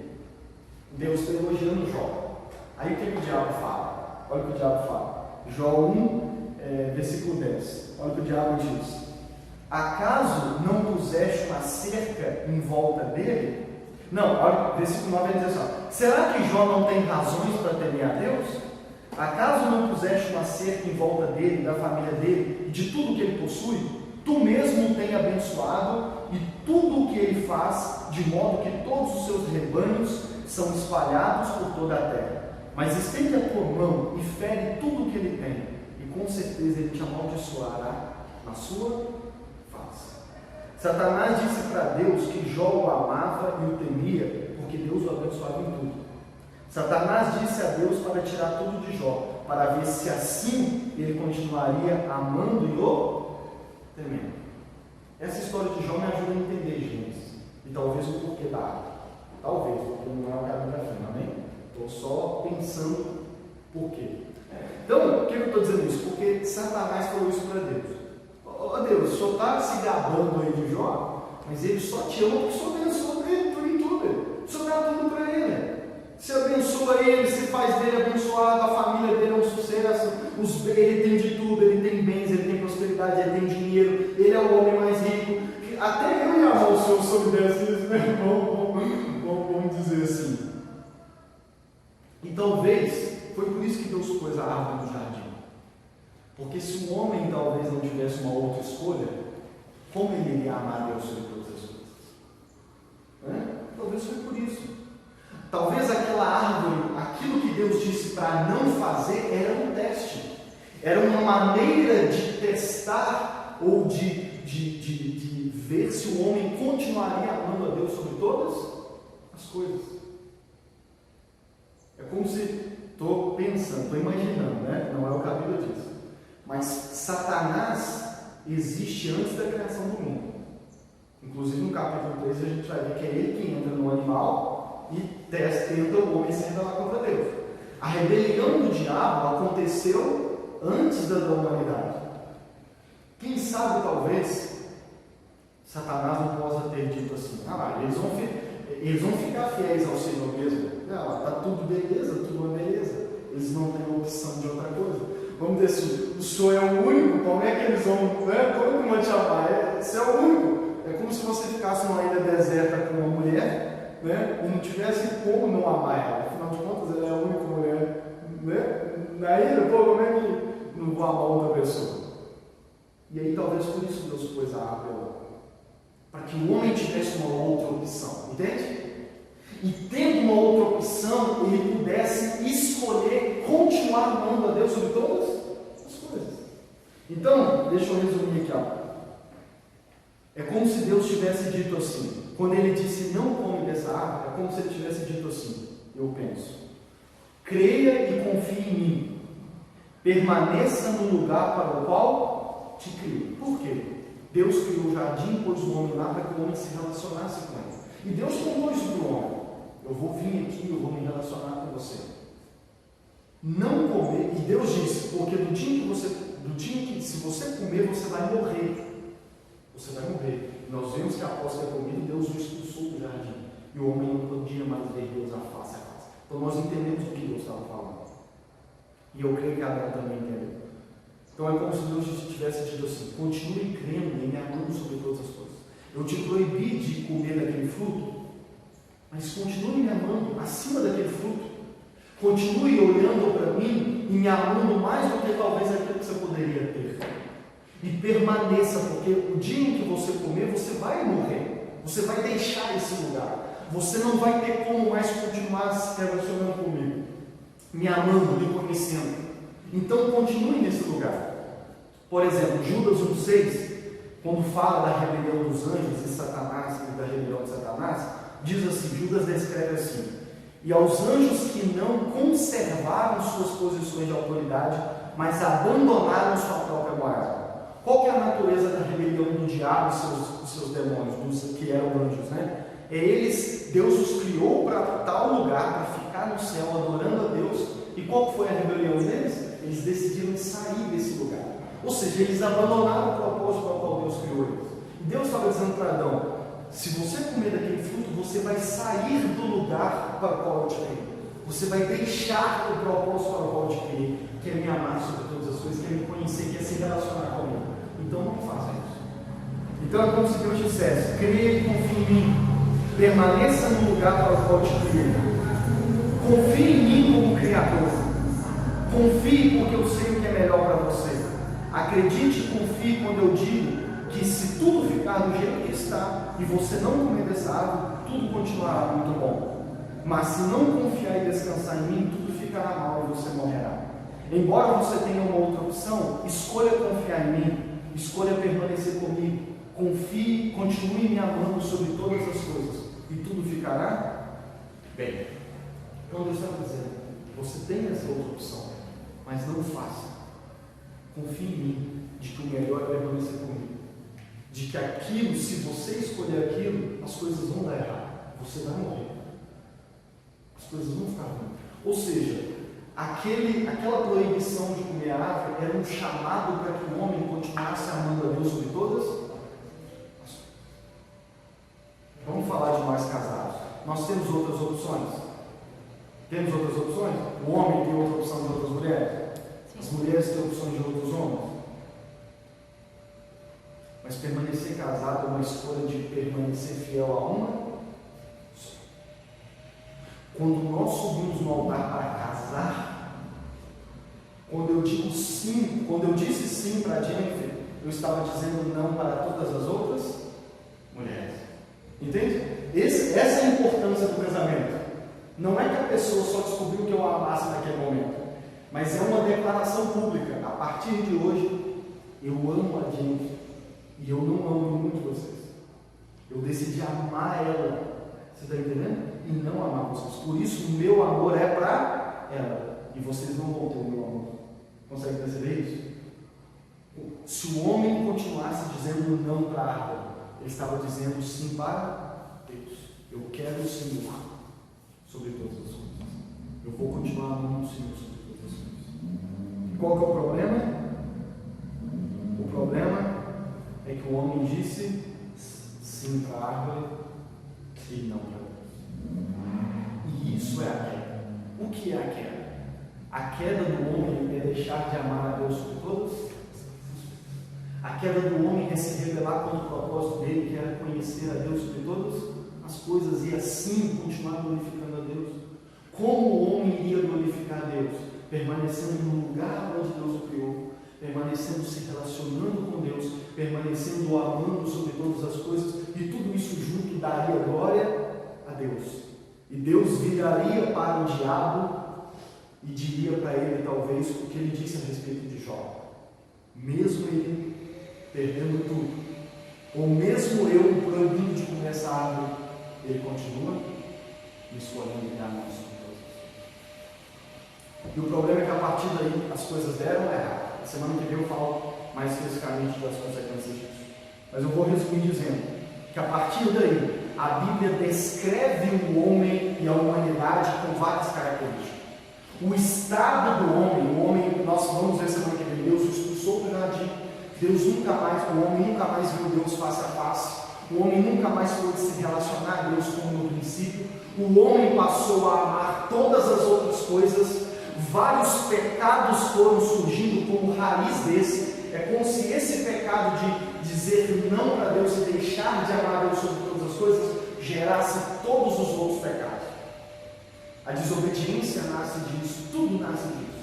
Deus está elogiando Jó. Aí o que o diabo fala? Olha o que o diabo fala. Jó 1, versículo 10. Olha o que o diabo diz: acaso não puseste uma cerca em volta dele? Não, olha, versículo 9 ele diz assim: será que Jó não tem razões para temer a Deus? Acaso não puseste uma cerca em volta dele, da família dele e de tudo que ele possui? Tu mesmo o tem abençoado e tudo o que ele faz, de modo que todos os seus rebanhos são espalhados por toda a terra. Mas estende a tua mão e fere tudo o que ele tem, e com certeza ele te amaldiçoará na sua face. Satanás disse para Deus que Jó o amava e o temia, porque Deus o abençoava em tudo. Satanás disse a Deus para tirar tudo de Jó, para ver se assim ele continuaria amando e o temendo. Essa história de Jó me ajuda a entender, gente, e talvez o porquê da árvore. Talvez, porque não é o caminho da fé, amém? Estou só pensando por quê. Então, por que eu estou dizendo isso? Porque Satanás falou isso para Deus. Ó Deus, o senhor está se gabando aí de Jó, mas ele só te ama porque o senhor abençoa ele em tudo. O senhor dá tudo para ele. Você abençoa ele, você faz dele abençoado, a família dele é um sucesso, ele tem de tudo, ele tem bens, ele tem prosperidade, ele tem dinheiro, ele é o homem mais rico. Até eu ia amar o senhor se eu soubesse isso, né? Vamos dizer assim. E talvez foi por isso que Deus pôs a árvore no jardim. Porque se o homem talvez não tivesse uma outra escolha, como ele iria amar Deus sobre todas as coisas? Talvez foi por isso. Talvez aquela árvore, aquilo que Deus disse para não fazer, era um teste. Era uma maneira de testar ou de ver se o homem continuaria amando a Deus sobre todas as coisas. É como se, estou pensando, estou imaginando, né? Não é o que a Bíblia diz. Mas Satanás existe antes da criação do mundo. Inclusive no capítulo 3 a gente vai ver que é ele que entra no animal e tenta o homem se rebelar contra Deus. A rebelião do diabo aconteceu antes da humanidade. Quem sabe talvez Satanás não possa ter dito assim: eles vão ficar fiéis ao Senhor mesmo. Está tudo beleza, tudo é beleza. Eles não têm opção de outra coisa. vamos dizer assim, o senhor é o único, como é que eles vão, né? Como que vão te amar? Você é o único. É como se você ficasse numa ilha deserta com uma mulher, né? E não tivesse como não amar ela. Afinal de contas, ela é a única mulher, né? Na ilha, pô, como é que não vou amar outra pessoa? E aí talvez por isso Deus pôs a água lá. Para que o homem tivesse uma outra opção, entende? E tendo uma outra opção, ele pudesse escolher continuar amando a Deus sobre todas as coisas. Então, deixa eu resumir aqui, ó. É como se Deus tivesse dito assim, quando ele disse não come dessa árvore, é como se ele tivesse dito assim, eu penso, creia e confie em mim, permaneça no lugar para o qual te criei. Por quê? Deus criou o jardim, pôs o homem lá para que o homem se relacionasse com ele. E Deus falou isso para o homem, eu vou vir aqui, eu vou me relacionar com você. Não comer, e Deus disse, porque do dia que se você comer, você vai morrer. Você vai morrer. Nós vemos que após ter comido, Deus o expulsou do jardim. E o homem não podia mais ver Deus a face a face. Então nós entendemos o que Deus estava falando. E eu creio que Adão também entendeu. Então é como se Deus tivesse dito assim, continue crendo e me amando sobre todas as coisas. Eu te proibi de comer daquele fruto, mas continue me amando acima daquele fruto. Continue olhando para mim e me amando mais do que talvez aquilo que você poderia ter. E permaneça, porque o dia em que você comer, você vai morrer. Você vai deixar esse lugar. Você não vai ter como mais continuar se relacionando comigo, me amando, me conhecendo. Então continue nesse lugar. Por exemplo, Judas 1,6, quando fala da rebelião dos anjos e Satanás, e da rebelião de Satanás, diz assim, Judas descreve assim, e aos anjos que não conservaram suas posições de autoridade, mas abandonaram sua própria morada. Qual que é a natureza da rebelião do diabo e seus demônios, dos que eram anjos, né? Deus os criou para tal lugar, para ficar no céu, adorando a Deus. E qual foi a rebelião deles? Eles decidiram sair desse lugar. Ou seja, eles abandonaram o propósito para o qual Deus criou eles. E Deus estava dizendo para Adão, se você comer daquele fruto, você vai sair do lugar para o qual eu te criei. Você vai deixar o propósito para o qual eu te criei, que é me amar sobre todas as coisas, que é me conhecer, que é se relacionar comigo. Então não faça isso. Então é como se Deus dissesse, creia e confie em mim, permaneça no lugar para o qual eu te criei. Confie em mim como Criador. Confie porque eu sei o que é melhor para você. Acredite e confie quando eu digo que se tudo ficar do jeito que está e você não comer dessa árvore, tudo continuará muito bom. Mas se não confiar e descansar em mim, tudo ficará mal e você morrerá. Embora você tenha uma outra opção, escolha confiar em mim, escolha permanecer comigo, confie, continue me amando sobre todas as coisas e tudo ficará bem. Então Deus está dizendo, você tem essa outra opção, mas não faça. Confie em mim, de que o melhor é permanecer comigo. De que aquilo, se você escolher aquilo, as coisas vão dar errado. Você vai morrer. As coisas vão ficar ruins. Ou seja, aquela proibição de comer a árvore era um chamado para que o homem continuasse amando a Deus sobre todas as coisas. Vamos falar de mais casados. Nós temos outras opções. Temos outras opções? O homem tem outra opção de outras mulheres? As mulheres têm opções de outros homens? Mas permanecer casado é uma escolha de permanecer fiel a uma só. Quando nós subimos no altar para casar, quando eu digo sim, quando eu disse sim para Jennifer, eu estava dizendo não para todas as outras mulheres. Entende? Essa é a importância do casamento. Não é que a pessoa só descobriu que eu a amasse naquele momento, mas é uma declaração pública. A partir de hoje, eu amo a Jennifer. E eu não amo muito vocês. Eu decidi amar ela. Você está entendendo? E não amar vocês. Por isso, o meu amor é para ela. E vocês não vão ter o meu amor. Consegue perceber isso? Se o homem continuasse dizendo não para a árvore, ele estava dizendo sim para Deus. Eu quero o Senhor sobre todas as coisas. Eu vou continuar amando o Senhor sobre todas as coisas. E qual que é o problema? O problema é que o homem disse sim para a árvore e não para Deus. E isso é a queda. O que é a queda? A queda do homem é deixar de amar a Deus sobre todas. A queda do homem é se rebelar contra o propósito dele, que era conhecer a Deus sobre todas as coisas e assim continuar glorificando a Deus. Como o homem iria glorificar a Deus? Permanecendo no lugar onde Deus o criou, permanecendo se relacionando com Deus, permanecendo o amando sobre todas as coisas, e tudo isso junto daria glória a Deus. E Deus viraria para o diabo e diria para ele, talvez, o que ele disse a respeito de Jó. Mesmo ele perdendo tudo, ou mesmo eu proibindo de comer essa árvore, ele continua me escolhendo e amando sobre todas as coisas. E o problema é que a partir daí as coisas deram errado. A semana que vem eu falo mais especificamente das consequências disso. Mas eu vou resumir dizendo que a partir daí a Bíblia descreve o homem e a humanidade com várias características. O estado do homem, nós vamos ver semana que vem, Deus o expulsou do jardim. O homem nunca mais viu Deus face a face. O homem nunca mais pôde se relacionar a Deus como no princípio. O homem passou a amar todas as outras coisas. Vários pecados foram surgindo como raiz desse. É como se esse pecado de dizer não para Deus e deixar de amar a Deus sobre todas as coisas gerasse todos os outros pecados. A desobediência nasce disso, tudo nasce disso.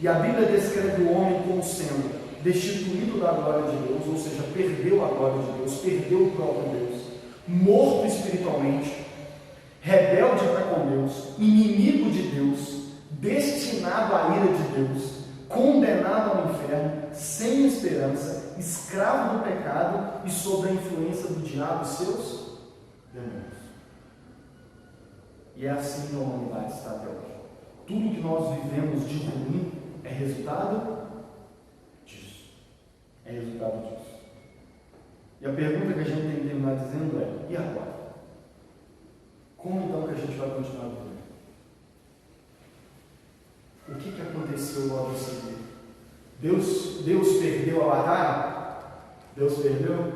E a Bíblia descreve o homem como sendo destituído da glória de Deus, ou seja, perdeu a glória de Deus, perdeu o próprio Deus, morto espiritualmente, rebelde para com Deus, inimigo de Deus, destinado à ira de Deus, condenado ao inferno, sem esperança, escravo do pecado e sob a influência do diabo e seus demônios. E é assim que a humanidade está até hoje. Tudo que nós vivemos de ruim é resultado disso. É resultado disso. E a pergunta que a gente tem que terminar dizendo é: e agora? Como então que a gente vai continuar vivendo? O que aconteceu logo em seguida? Deus perdeu a batalha? Deus perdeu?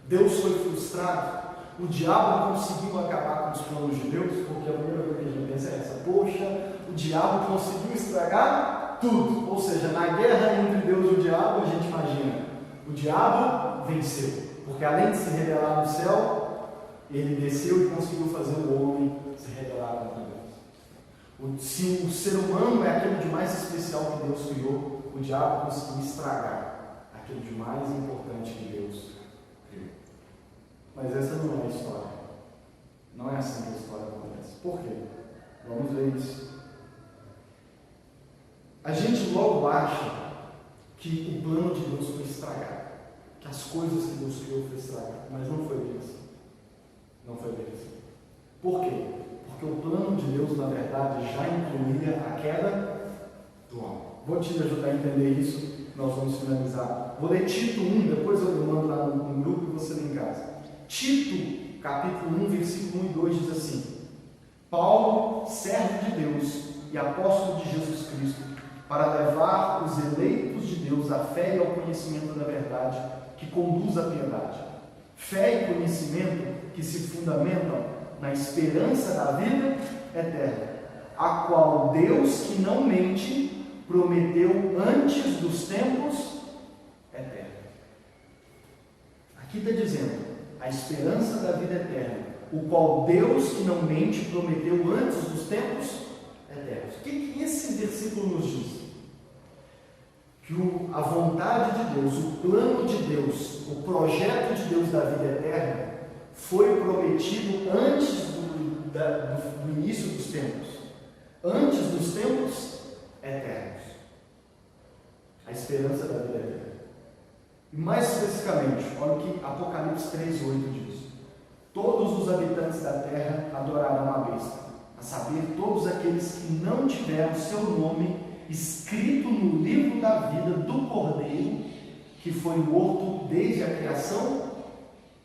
Deus foi frustrado? O diabo conseguiu acabar com os planos de Deus? Porque a primeira coisa que a gente pensa é essa: poxa, o diabo conseguiu estragar tudo. Ou seja, na guerra entre Deus e o diabo, a gente imagina, o diabo venceu, porque além de se rebelar no céu, ele desceu e conseguiu fazer o homem se rebelar contra Deus. Se o ser humano é aquilo de mais especial que Deus criou, o diabo conseguiu estragar aquilo de mais importante que Deus criou. Mas essa não é a história. Não é assim que a história acontece. Por quê? Vamos ver isso. A gente logo acha que o plano de Deus foi estragado, que as coisas que Deus criou foi estragado, mas não foi bem assim. Não foi bem assim. Por quê? Porque o plano de Deus, na verdade, já incluía a queda do homem. Vou te ajudar a entender isso, nós vamos finalizar. Vou ler Tito 1, depois eu mando lá no grupo e você lê em casa. Tito, capítulo 1, versículo 1 e 2 diz assim: Paulo, servo de Deus e apóstolo de Jesus Cristo, para levar os eleitos de Deus à fé e ao conhecimento da verdade, que conduz à piedade. Fé e conhecimento que se fundamentam na esperança da vida eterna, a qual Deus, que não mente, prometeu antes dos tempos eternos. Aqui está dizendo a esperança da vida eterna, o qual Deus, que não mente, prometeu antes dos tempos eternos. O que esse versículo nos diz? Que a vontade de Deus, o plano de Deus, o projeto de Deus da vida eterna foi prometido antes do início dos tempos, antes dos tempos eternos. A esperança da vida eterna. E mais especificamente, olha o que Apocalipse 3:8 diz: todos os habitantes da terra adorarão a besta, a saber, todos aqueles que não tiveram seu nome escrito no livro da vida do Cordeiro, que foi morto desde a criação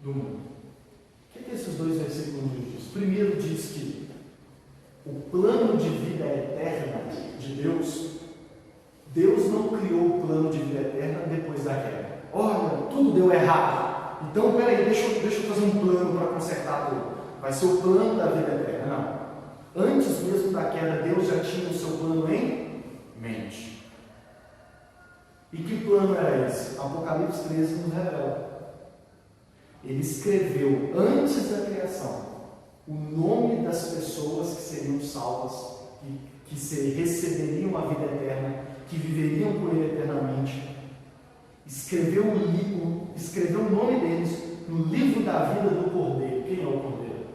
do mundo. O que esses dois versículos dizem? Primeiro diz que o plano de vida eterna de Deus não criou o plano de vida eterna depois da queda. Olha, tudo deu errado, então peraí, deixa eu fazer um plano para consertar tudo. Vai ser o plano da vida eterna. Não. Antes mesmo da queda, Deus já tinha o seu plano era esse? Apocalipse 13 nos revela. Ele escreveu antes da criação o nome das pessoas que seriam salvas, que receberiam a vida eterna, que viveriam com Ele eternamente. Escreveu o nome deles no livro da vida do Cordeiro. Quem é o Cordeiro?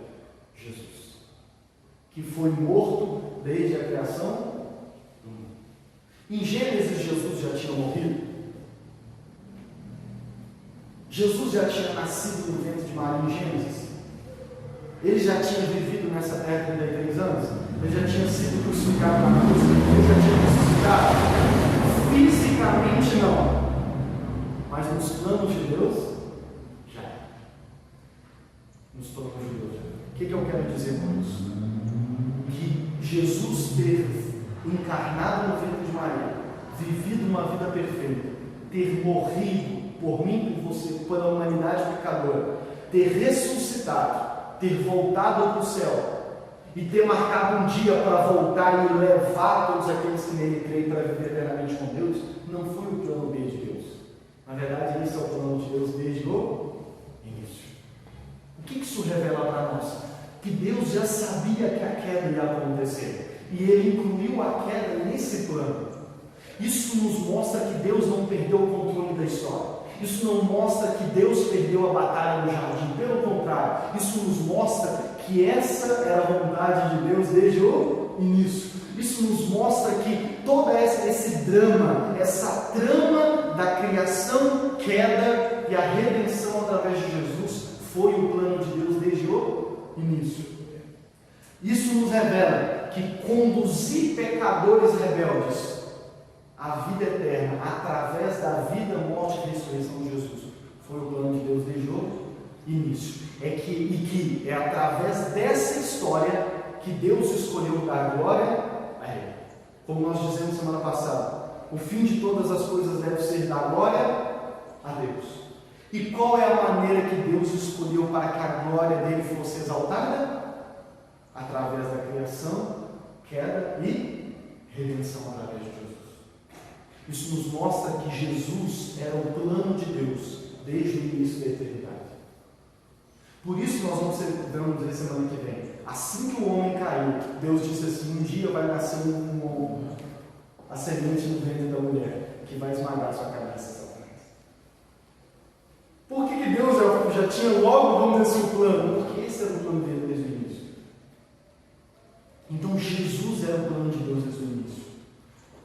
Jesus. Que foi morto desde a criação. Em Gênesis, Jesus já tinha morrido. Jesus já tinha nascido no ventre de Maria em Gênesis. Ele já tinha vivido nessa terra 33 anos. Ele já tinha sido crucificado na cruz. Ele já tinha ressuscitado. Fisicamente não. Mas nos planos de Deus, já. Nos planos de Deus, já. O que eu quero dizer com isso? Que Jesus teve encarnado no ventre de Maria, vivido uma vida perfeita, ter morrido por mim, por você, pela humanidade pecadora, ter ressuscitado, ter voltado para o céu e ter marcado um dia para voltar e levar todos aqueles que nele creem para viver eternamente com Deus, não foi o plano B de Deus. Na verdade, esse é o plano de Deus desde o início. O que isso revela para nós? Que Deus já sabia que a queda ia acontecer e Ele incluiu a queda nesse plano. Isso nos mostra que Deus não perdeu o controle da história. Isso não mostra que Deus perdeu a batalha no jardim. Pelo contrário, isso nos mostra que essa era a vontade de Deus desde o início. Isso nos mostra que todo esse drama, essa trama da criação, queda e a redenção através de Jesus foi o plano de Deus desde o início. Isso nos revela que conduzir pecadores rebeldes à vida eterna, através da vida, morte e ressurreição de Jesus, foi o plano de Deus desde o início. E que é através dessa história que Deus escolheu dar glória a Ele. Como nós dizemos semana passada, o fim de todas as coisas deve ser dar glória a Deus. E qual é a maneira que Deus escolheu para que a glória dele fosse exaltada? Através da criação, queda e redenção através de Jesus. Isso nos mostra que Jesus era o plano de Deus desde o início da eternidade. Por isso nós vamos dizer semana que vem, assim que o homem caiu, Deus disse assim: um dia vai nascer a semente no ventre da mulher, que vai esmagar a sua cabeça. Por que Deus já tinha logo, vamos dizer assim, o plano? Porque esse era o plano dele desde o início. Então Jesus era o plano de Deus desde o início.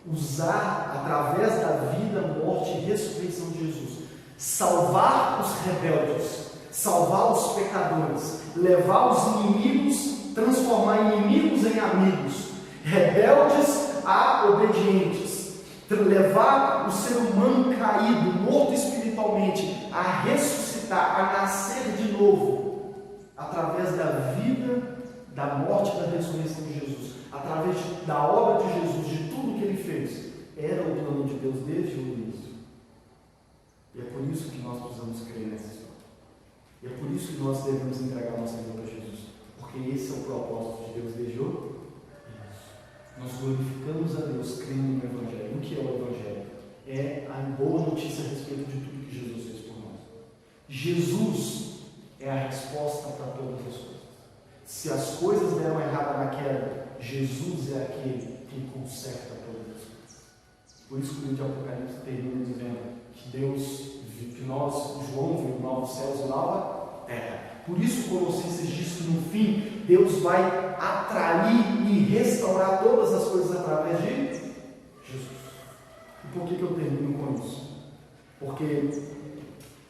Usar, através da vida, morte e ressurreição de Jesus, salvar os rebeldes, salvar os pecadores, levar os inimigos, transformar inimigos em amigos, rebeldes a obedientes, levar o ser humano caído, morto espiritualmente, a ressuscitar, a nascer de novo, através da vida, da morte e da ressurreição de Jesus, através da obra de Jesus, de tudo que Ele fez. Era o plano de Deus desde o início. E é por isso que nós precisamos crer nessa história. E é por isso que nós devemos entregar nossa vida a Jesus. Porque esse é o propósito de Deus desde o início. Nós glorificamos a Deus crendo no Evangelho. O que é o Evangelho? É a boa notícia a respeito de tudo que Jesus fez por nós. Jesus é a resposta para todas as coisas. Se as coisas deram errado na queda, Jesus é aquele que conserta todas as coisas. Por isso que o livro de Apocalipse termina dizendo que João viu novos céus e nova terra. Por isso Colossenses diz que no fim Deus vai atrair e restaurar todas as coisas através de Jesus. E por que eu termino com isso? Porque,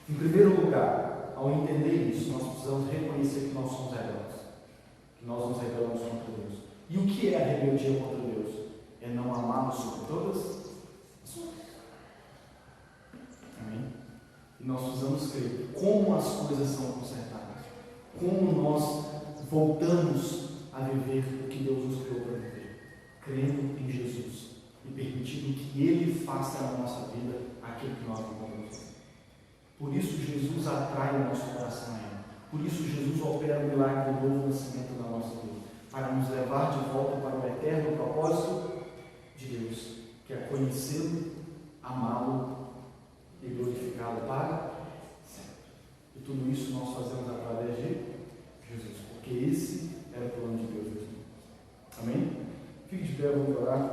em primeiro lugar, ao entender isso, nós precisamos reconhecer que nós somos rebeldes. Que nós nos rebelamos contra Deus. E o que é a rebeldia contra Deus? É não amá-lo sobre todas as coisas. Amém? E nós precisamos crer como as coisas são consertadas. Como nós voltamos a viver o que Deus nos criou para viver. Crendo em Jesus. E permitindo que Ele faça na nossa vida aquilo que nós não podemos fazer. Por isso Jesus atrai o nosso coração a Ele. Por isso Jesus opera o milagre do novo nascimento da nossa vida. Para nos levar de volta para o eterno propósito de Deus. Que é conhecê-lo, amá-lo pé, vamos orar.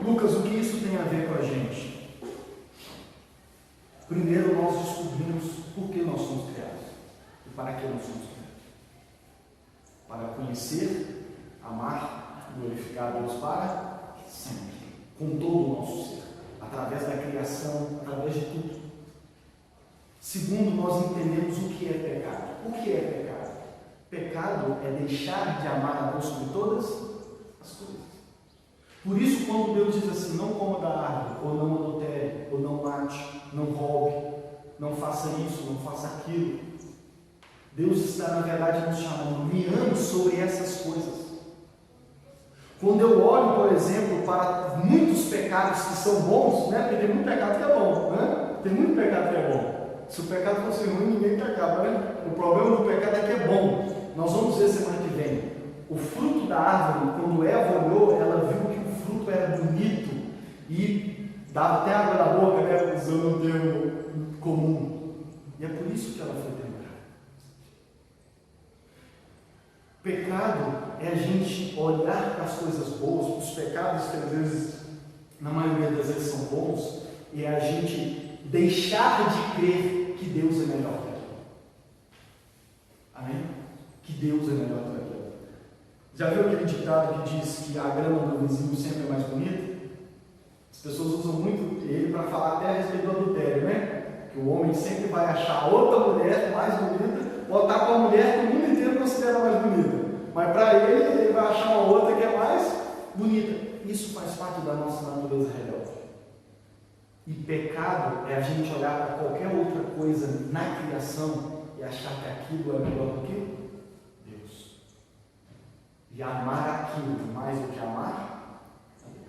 Lucas, o que isso tem a ver com a gente? Primeiro, nós descobrimos por que nós somos criados e para que nós somos criados. Para conhecer, amar, glorificar a Deus para sempre, com todo o nosso ser, através da criação, através de tudo. Segundo, nós entendemos o que é pecado. O que é pecado? Pecado é deixar de amar a Deus sobre todas as coisas. Por isso, quando Deus diz assim, não coma da árvore, ou não adultere, ou não mate, não roube, não faça isso, não faça aquilo, Deus está, na verdade, nos chamando, guiando sobre essas coisas. Quando eu olho, por exemplo, para muitos pecados que são bons, né? Porque tem muito pecado que é bom, né? Tem muito pecado que é bom. Se o pecado fosse ruim, ninguém pecava, né? O problema do pecado é que é bom. Nós vamos ver semana que vem. O fruto da árvore, quando Eva olhou, ela viu que o fruto era bonito e dava até água na boca, né? Usando o termo comum. E é por isso que ela foi temperada. Pecado é a gente olhar para as coisas boas, os pecados que às vezes, na maioria das vezes, são bons, e é a gente deixar de crer que Deus é melhor que aquilo. Amém? Que Deus é melhor que aquilo. Já viu aquele ditado que diz que a grama do vizinho sempre é mais bonita? As pessoas usam muito ele para falar até a respeito do adultério, né? Que o homem sempre vai achar outra mulher mais bonita, ou estar com a mulher que o mundo inteiro considera mais bonita. Mas para ele vai achar uma outra que é mais bonita. Isso faz parte da nossa natureza rebelde. E pecado é a gente olhar para qualquer outra coisa na criação e achar que aquilo é melhor do que Deus. E amar aquilo mais do que amar a Deus.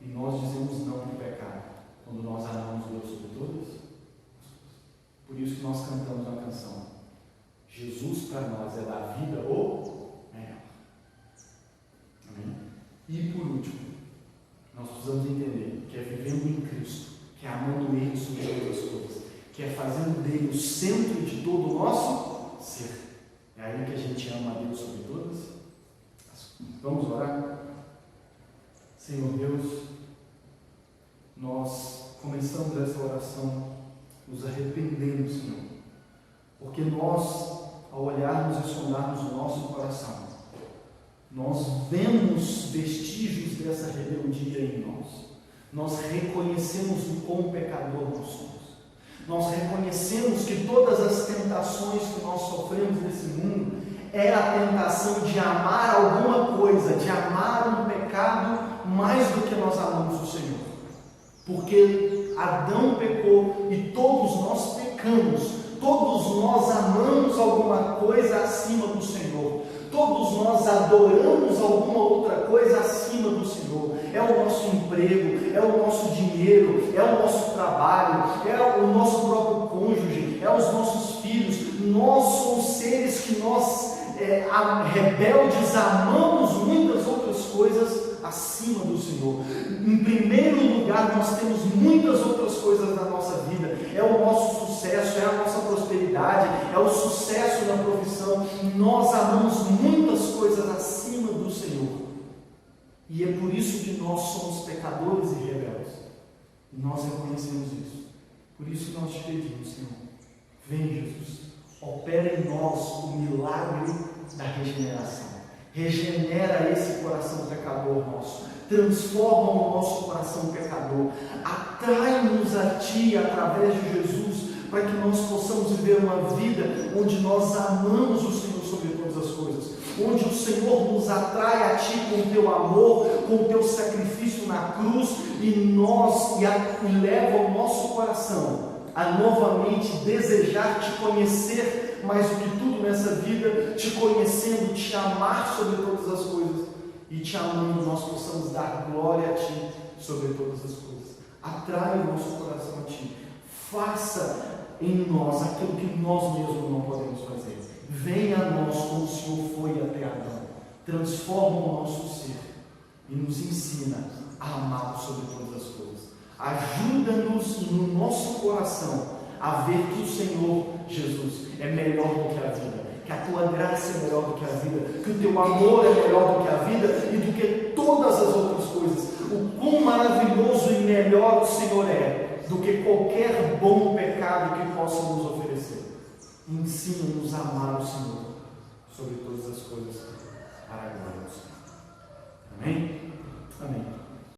E nós dizemos não para o pecado quando nós amamos Deus sobre todas as coisas. Por isso que nós cantamos a canção: Jesus para nós é da vida ou melhor. Amém? E por último, nós precisamos entender que é vivendo em Cristo, que é amando Ele sobre todas as coisas, que é fazendo dele o centro de todo o nosso ser. É aí que a gente ama a Deus sobre todas as coisas. Vamos orar? Senhor Deus, nós começamos essa oração nos arrependendo, Senhor, porque nós, ao olharmos e sondarmos o nosso coração, nós vemos vestígios dessa rebeldia em nós. Nós reconhecemos o quão pecador nós somos. Nós reconhecemos que todas as tentações que nós sofremos nesse mundo é a tentação de amar alguma coisa, de amar um pecado mais do que nós amamos o Senhor. Porque Adão pecou e todos nós pecamos. Todos nós amamos alguma coisa acima do Senhor. Todos nós adoramos alguma outra coisa acima do Senhor. É o nosso emprego, é o nosso dinheiro, é o nosso trabalho, é o nosso próprio cônjuge, é os nossos filhos. Nós somos seres que nós, rebeldes, amamos muitas outras coisas acima do Senhor. Em primeiro lugar, nós temos muitas outras coisas na nossa vida. É o nosso sucesso, é a nossa prosperidade, é o sucesso na profissão. Nós amamos muitas coisas acima do Senhor. E é por isso que nós somos pecadores e rebeldes. E nós reconhecemos isso. Por isso que nós te pedimos, Senhor, vem Jesus, opera em nós o milagre da regeneração. Regenera esse coração pecador nosso, transforma o nosso coração pecador, atrai-nos a Ti através de Jesus, para que nós possamos viver uma vida onde nós amamos o Senhor sobre todas as coisas, onde o Senhor nos atrai a Ti com o Teu amor, com o Teu sacrifício na cruz, e leva o nosso coração a novamente desejar Te conhecer mais do que tudo nessa vida, Te conhecendo, Te amar sobre todas as coisas, e Te amando nós possamos dar glória a Ti sobre todas as coisas. Atrai o nosso coração a Ti, faça em nós aquilo que nós mesmos não podemos fazer. Venha a nós como o Senhor foi até Adão, transforma o nosso ser e nos ensina a amá-lo sobre todas as coisas. Ajuda-nos no nosso coração a ver que o Senhor Jesus é melhor do que a vida, que a tua graça é melhor do que a vida, que o teu amor é melhor do que a vida e do que todas as outras coisas. O quão maravilhoso e melhor o Senhor é do que qualquer bom pecado que possa nos oferecer. Ensina-nos a amar o Senhor sobre todas as coisas para a glória do Senhor. Amém? Amém.